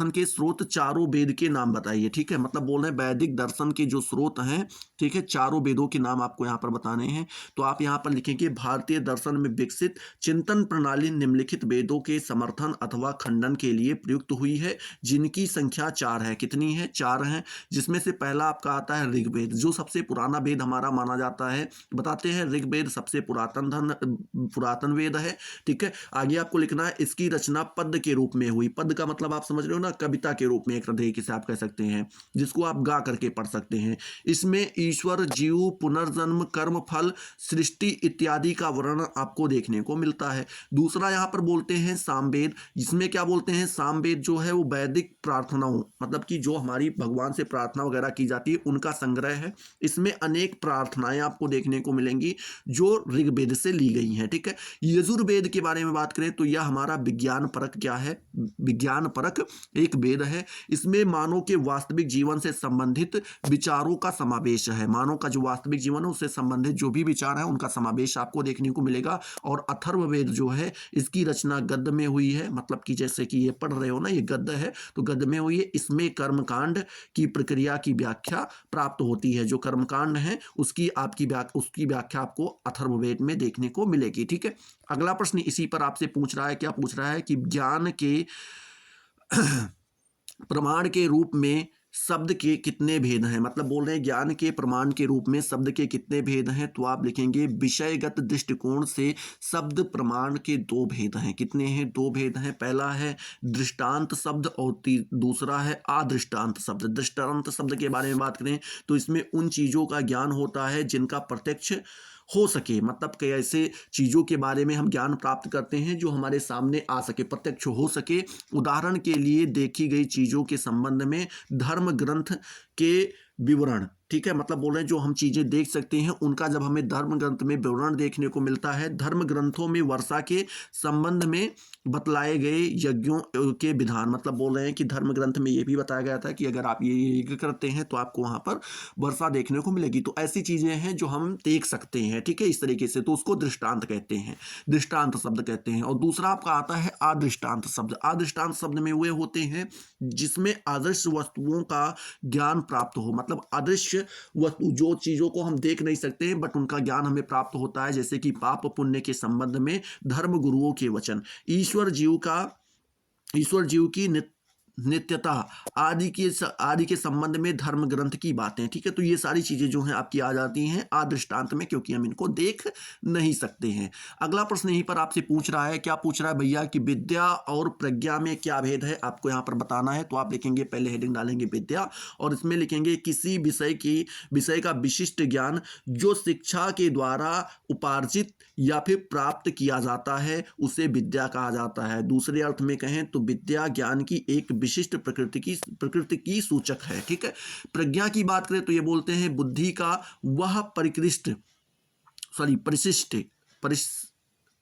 के स्रोत चारों वेद के नाम बताइए। ठीक है, मतलब बोल रहे हैं वैदिक दर्शन के जो स्रोत हैं, ठीक है, चारों वेदों के नाम आपको यहाँ पर बताने हैं। तो आप यहाँ पर लिखेंगे भारतीय दर्शन में विकसित चिंतन प्रणाली निम्नलिखित वेदों के समर्थन अथवा खंडन के लिए प्रयुक्त हुई है, जिनकी संख्या 4 है। कितनी है? 4 है। जिसमें से पहला आपका आता है ऋग्वेद, जो सबसे पुराना वेद हमारा माना जाता है। बताते हैं ऋग्वेद सबसे पुरातन वेद है। ठीक है, आगे आपको लिखना है इसकी रचना पद्य के रूप में हुई। पद्य का मतलब आप समझ रहे हो ना, कविता के रूप में एक तरीके से आप कह सकते हैं, जिसको आप गा करके पढ़ सकते हैं। इसमें ईश्वर, जीव, पुनर्जन्म, कर्म फल, सृष्टि इत्यादि का वर्णन आपको देखने को मिलता है। दूसरा यहाँ पर बोलते हैं सामवेद, जिसमें क्या बोलते हैं, सामवेद जो है वो वैदिक प्रार्थनाओं, मतलब कि जो हमारी भगवान से प्रार्थना वगैरह की जाती है उनका संग्रह है। इसमें अनेक प्रार्थनाएं आपको देखने को मिलेंगी जो ऋग्वेद से ली गई हैं। ठीक है, यजुर्वेद के बारे में बात करें तो यह हमारा विज्ञान परक क्या है, विज्ञान परक एक वेद है। इसमें मानव के वास्तविक जीवन से संबंधित विचारों का समावेश है। मानव का जो वास्तविक जीवन है उससे संबंधित जो भी विचार है उनका समावेश आपको देखने को मिलेगा। और अथर्ववेद जो है इसकी रचना गद्य में हुई है, मतलब कि जैसे कि ये पढ़ रहे हो ना, ये गद्य है तो गद्य में हुई है। इसमें कर्मकांड की प्रक्रिया की व्याख्या प्राप्त होती है। जो कर्मकांड है उसकी व्याख्या आपको अथर्ववेद में देखने को मिलेगी। ठीक है, अगला प्रश्न इसी पर आपसे पूछ रहा है, क्या पूछ रहा है कि ज्ञान के प्रमाण के रूप में शब्द के कितने भेद हैं, मतलब बोल रहे हैं ज्ञान के प्रमाण के रूप में शब्द के कितने भेद हैं। तो आप लिखेंगे विषयगत दृष्टिकोण से शब्द प्रमाण के 2 भेद हैं। कितने हैं? 2 भेद हैं। पहला है दृष्टांत शब्द और दूसरा है अदृष्टांत शब्द। दृष्टांत शब्द के बारे में बात करें तो इसमें उन चीजों का ज्ञान होता है जिनका प्रत्यक्ष हो सके, मतलब कि ऐसे चीजों के बारे में हम ज्ञान प्राप्त करते हैं जो हमारे सामने आ सके, प्रत्यक्ष हो सके। उदाहरण के लिए देखी गई चीजों के संबंध में धर्म ग्रंथ के विवरण। ठीक है, मतलब बोल रहे हैं जो हम चीजें देख सकते हैं उनका जब हमें धर्म ग्रंथ में विवरण देखने को मिलता है। धर्म ग्रंथों में वर्षा के संबंध में बतलाए गए यज्ञों के विधान, मतलब बोल रहे हैं कि धर्म ग्रंथ में ये भी बताया गया था कि अगर आप ये यज्ञ करते हैं तो आपको वहां पर वर्षा देखने को मिलेगी। तो ऐसी चीजें हैं जो हम देख सकते हैं। ठीक है, इस तरीके से, तो उसको दृष्टांत कहते हैं, दृष्टांत शब्द कहते हैं। और दूसरा आपका आता है अदृष्टांत शब्द। अदृष्टांत शब्द में वे होते हैं जिसमें अदृश्य वस्तुओं का ज्ञान प्राप्त हो, मतलब अदृश्य वस्तु, जो चीजों को हम देख नहीं सकते हैं बट उनका ज्ञान हमें प्राप्त होता है, जैसे कि पाप पुण्य के संबंध में धर्म गुरुओं के वचन, ईश्वर जीव की नित्यता आदि के संबंध में धर्म ग्रंथ की बातें। ठीक है, तो ये सारी चीजें जो हैं आपकी आ जाती हैं अदृष्टांत में, क्योंकि हम इनको देख नहीं सकते हैं। अगला प्रश्न यहीं पर आपसे पूछ रहा है, क्या पूछ रहा है भैया कि विद्या और प्रज्ञा में क्या भेद है, आपको यहाँ पर बताना है। तो आप लिखेंगे, पहले हेडिंग डालेंगे विद्या और इसमें लिखेंगे किसी विषय का विशिष्ट ज्ञान जो शिक्षा के द्वारा उपार्जित या फिर प्राप्त किया जाता है उसे विद्या कहा जाता है। दूसरे अर्थ में कहें तो विद्या ज्ञान की एक विशिष्ट प्रकृति की सूचक है। ठीक है, प्रज्ञा की बात करें तो ये बोलते हैं बुद्धि का वह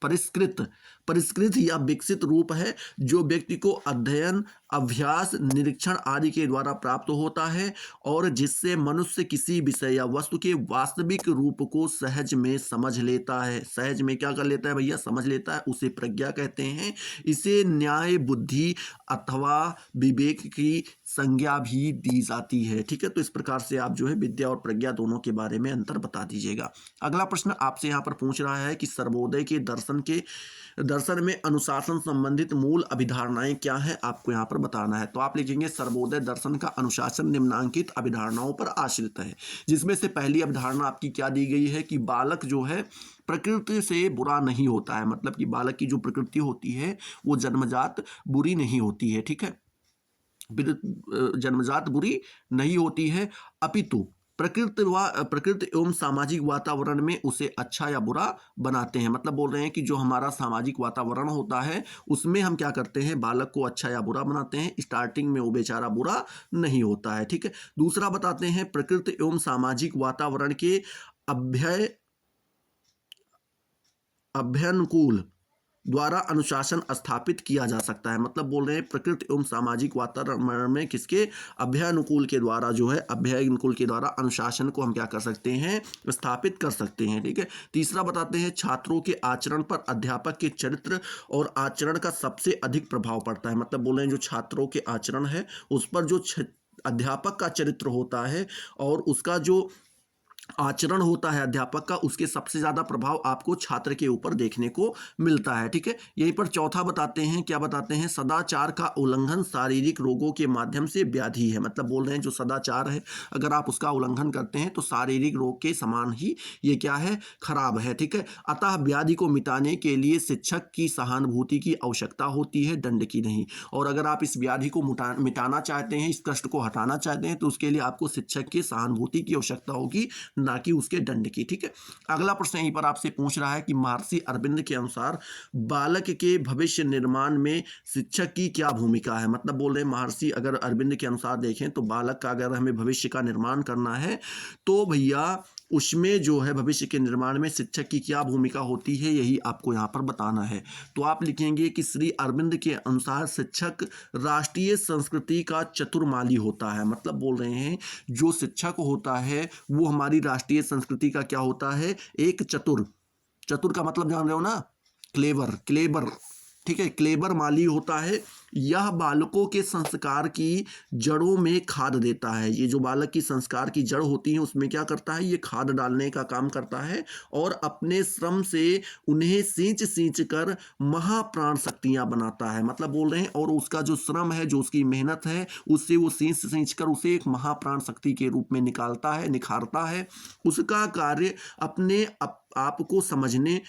परिष्कृत परिष्कृत या विकसित रूप है जो व्यक्ति को अध्ययन, अभ्यास, निरीक्षण आदि के द्वारा प्राप्त होता है और जिससे मनुष्य किसी विषय या वस्तु के वास्तविक रूप को सहज में समझ लेता है। सहज में क्या कर लेता है भैया? समझ लेता है, उसे प्रज्ञा कहते हैं। इसे न्याय, बुद्धि अथवा विवेक की संज्ञा भी दी जाती है। ठीक है, तो इस प्रकार से आप जो है विद्या और प्रज्ञा दोनों के बारे में अंतर बता दीजिएगा। अगला प्रश्न आपसे यहाँ पर पूछ रहा है कि सर्वोदय के दर्शन में अनुशासन संबंधित मूल अभिधारणाएं क्या हैं, आपको यहाँ पर बताना है। तो आप लिखेंगे सर्वोदय दर्शन का अनुशासन निम्नांकित अभिधारणाओं पर आश्रित है, जिसमें से पहली अभिधारणा आपकी क्या दी गई है कि बालक जो है प्रकृति से बुरा नहीं होता है। मतलब कि बालक की जो प्रकृति होती है वो जन्मजात बुरी नहीं होती है। ठीक है, जन्मजात बुरी नहीं होती है, अपितु प्रकृति एवं सामाजिक वातावरण में उसे अच्छा या बुरा बनाते हैं। मतलब बोल रहे हैं कि जो हमारा सामाजिक वातावरण होता है उसमें हम क्या करते हैं, बालक को अच्छा या बुरा बनाते हैं। स्टार्टिंग में वो बेचारा बुरा नहीं होता है। ठीक है, दूसरा बताते हैं प्रकृति एवं सामाजिक वातावरण के अभ्यनुकूल द्वारा अनुशासन स्थापित किया जा सकता है। मतलब बोल रहे हैं प्रकृति एवं सामाजिक वातावरण में किसके? अभ्यानुकूल के द्वारा जो है, अभ्यानुकूल के द्वारा अनुशासन को हम क्या कर सकते हैं? स्थापित कर सकते हैं। ठीक है, तीसरा बताते हैं छात्रों के आचरण पर अध्यापक के चरित्र और आचरण का सबसे अधिक प्रभाव पड़ता है। मतलब बोल रहे हैं जो छात्रों के आचरण है उस पर जो अध्यापक का चरित्र होता है और उसका जो आचरण होता है अध्यापक का, उसके सबसे ज्यादा प्रभाव आपको छात्र के ऊपर देखने को मिलता है। ठीक है, यहीं पर चौथा बताते हैं, क्या बताते हैं? सदाचार का उल्लंघन शारीरिक रोगों के माध्यम से व्याधि है। मतलब बोल रहे हैं जो सदाचार है अगर आप उसका उल्लंघन करते हैं तो शारीरिक रोग के समान ही ये क्या है? खराब है। ठीक है, अतः व्याधि को मिटाने के लिए शिक्षक की सहानुभूति की आवश्यकता होती है, दंड की नहीं। और अगर आप इस व्याधि को मिटाना चाहते हैं, इस कष्ट को हटाना चाहते हैं तो उसके लिए आपको शिक्षक की सहानुभूति की आवश्यकता होगी, ना कि उसके दंड की। ठीक है, अगला प्रश्न यहीं पर आपसे पूछ रहा है कि महर्षि अरविंद के अनुसार बालक के भविष्य निर्माण में शिक्षक की क्या भूमिका है। मतलब बोल रहे हैं महर्षि अगर अरविंद के अनुसार देखें तो बालक का अगर हमें भविष्य का निर्माण करना है तो भैया उसमें जो है भविष्य के निर्माण में शिक्षक की क्या भूमिका होती है, यही आपको यहाँ पर बताना है। तो आप लिखेंगे कि श्री अरविंद के अनुसार शिक्षक राष्ट्रीय संस्कृति का चतुर्माली होता है। मतलब बोल रहे हैं जो शिक्षक होता है वो हमारी राष्ट्रीय संस्कृति का क्या होता है? एक चतुर का मतलब जान रहे हो ना? क्लेबर। ठीक है, क्लेबर माली होता है। यह बालकों के संस्कार की जड़ों में खाद देता है। ये जो बालक की संस्कार की जड़ होती है उसमें क्या करता है? ये खाद डालने का काम करता है और अपने श्रम से उन्हें सींच कर महाप्राण शक्तियां बनाता है। मतलब बोल रहे हैं और उसका जो श्रम है, जो उसकी मेहनत है, उससे वो सींच कर उसे एक महाप्राण शक्ति के रूप में निखारता है। उसका कार्य अपने आपको समझने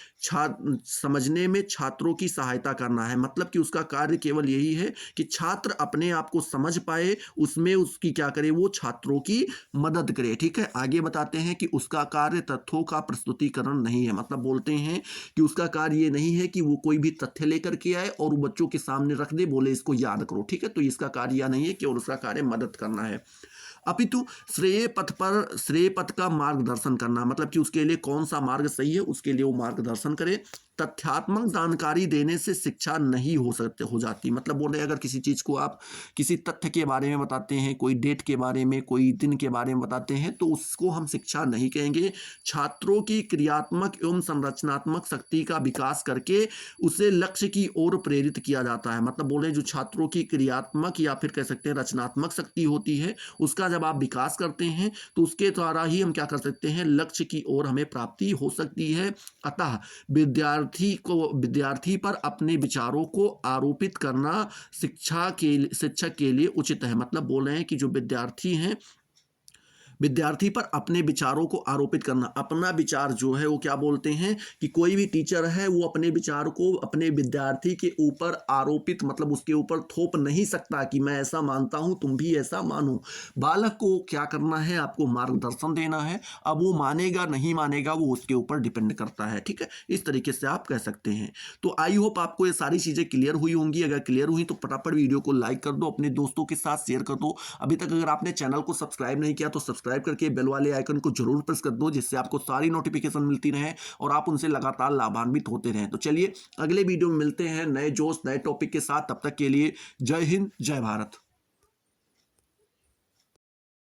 में छात्रों की सहायता करना है। मतलब कि उसका कार्य केवल यही है कि छात्र अपने आप को समझ पाए, उसमें उसकी क्या करे? वो छात्रों की मदद करे। ठीक है, आगे बताते हैं कि उसका कार्य तथ्यों का प्रस्तुतिकरण नहीं है। मतलब बोलते हैं कि उसका कार्य ये नहीं है कि वो कोई भी तथ्य लेकर के आए और वो बच्चों के सामने रख दे, बोले इसको याद करो। ठीक है, तो इसका कार्य यह नहीं है कि और उसका कार्य मदद करना है, अपितु श्रेय पथ का मार्गदर्शन करना। मतलब कि उसके लिए कौन सा मार्ग सही है उसके लिए वो मार्गदर्शन करे। तथ्यात्मक जानकारी देने से शिक्षा नहीं हो जाती। मतलब बोल रहे अगर किसी चीज को आप किसी तथ्य के बारे में बताते हैं, कोई डेट के बारे में, कोई दिन के बारे में बताते हैं तो उसको हम शिक्षा नहीं कहेंगे। छात्रों की क्रियात्मक एवं संरचनात्मक शक्ति का विकास करके उसे लक्ष्य की ओर प्रेरित किया जाता है। मतलब बोल रहे जो छात्रों की क्रियात्मक या फिर कह सकते हैं रचनात्मक शक्ति होती है उसका जब आप विकास करते हैं तो उसके द्वारा ही हम क्या कर सकते हैं? लक्ष्य की ओर हमें प्राप्ति हो सकती है। अतः विद्यार्थी पर अपने विचारों को आरोपित करना शिक्षक के लिए उचित है। मतलब बोल रहे हैं कि जो विद्यार्थी पर अपने विचारों को आरोपित करना। अपना विचार जो है वो क्या बोलते हैं कि कोई भी टीचर है वो अपने विचार को अपने विद्यार्थी के ऊपर आरोपित, मतलब उसके ऊपर थोप नहीं सकता कि मैं ऐसा मानता हूं तुम भी ऐसा मानो। बालक को क्या करना है? आपको मार्गदर्शन देना है। अब वो मानेगा नहीं मानेगा वो उसके ऊपर डिपेंड करता है। ठीक है, इस तरीके से आप कह सकते हैं। तो आई होप आपको ये सारी चीजें क्लियर हुई होंगी। अगर क्लियर हुई तो फटाफट वीडियो को लाइक कर दो, अपने दोस्तों के साथ शेयर कर दो। अभी तक अगर आपने चैनल को सब्सक्राइब नहीं किया तो सब्सक्राइब सब्सक्राइब करके बेल वाले आइकन को जरूर प्रेस कर दो, जिससे आपको सारी नोटिफिकेशन मिलती रहे और आप उनसे लगातार लाभान्वित होते रहें। तो चलिए अगले वीडियो में मिलते हैं नए जोश नए टॉपिक के साथ। तब तक के लिए जय हिंद जय भारत।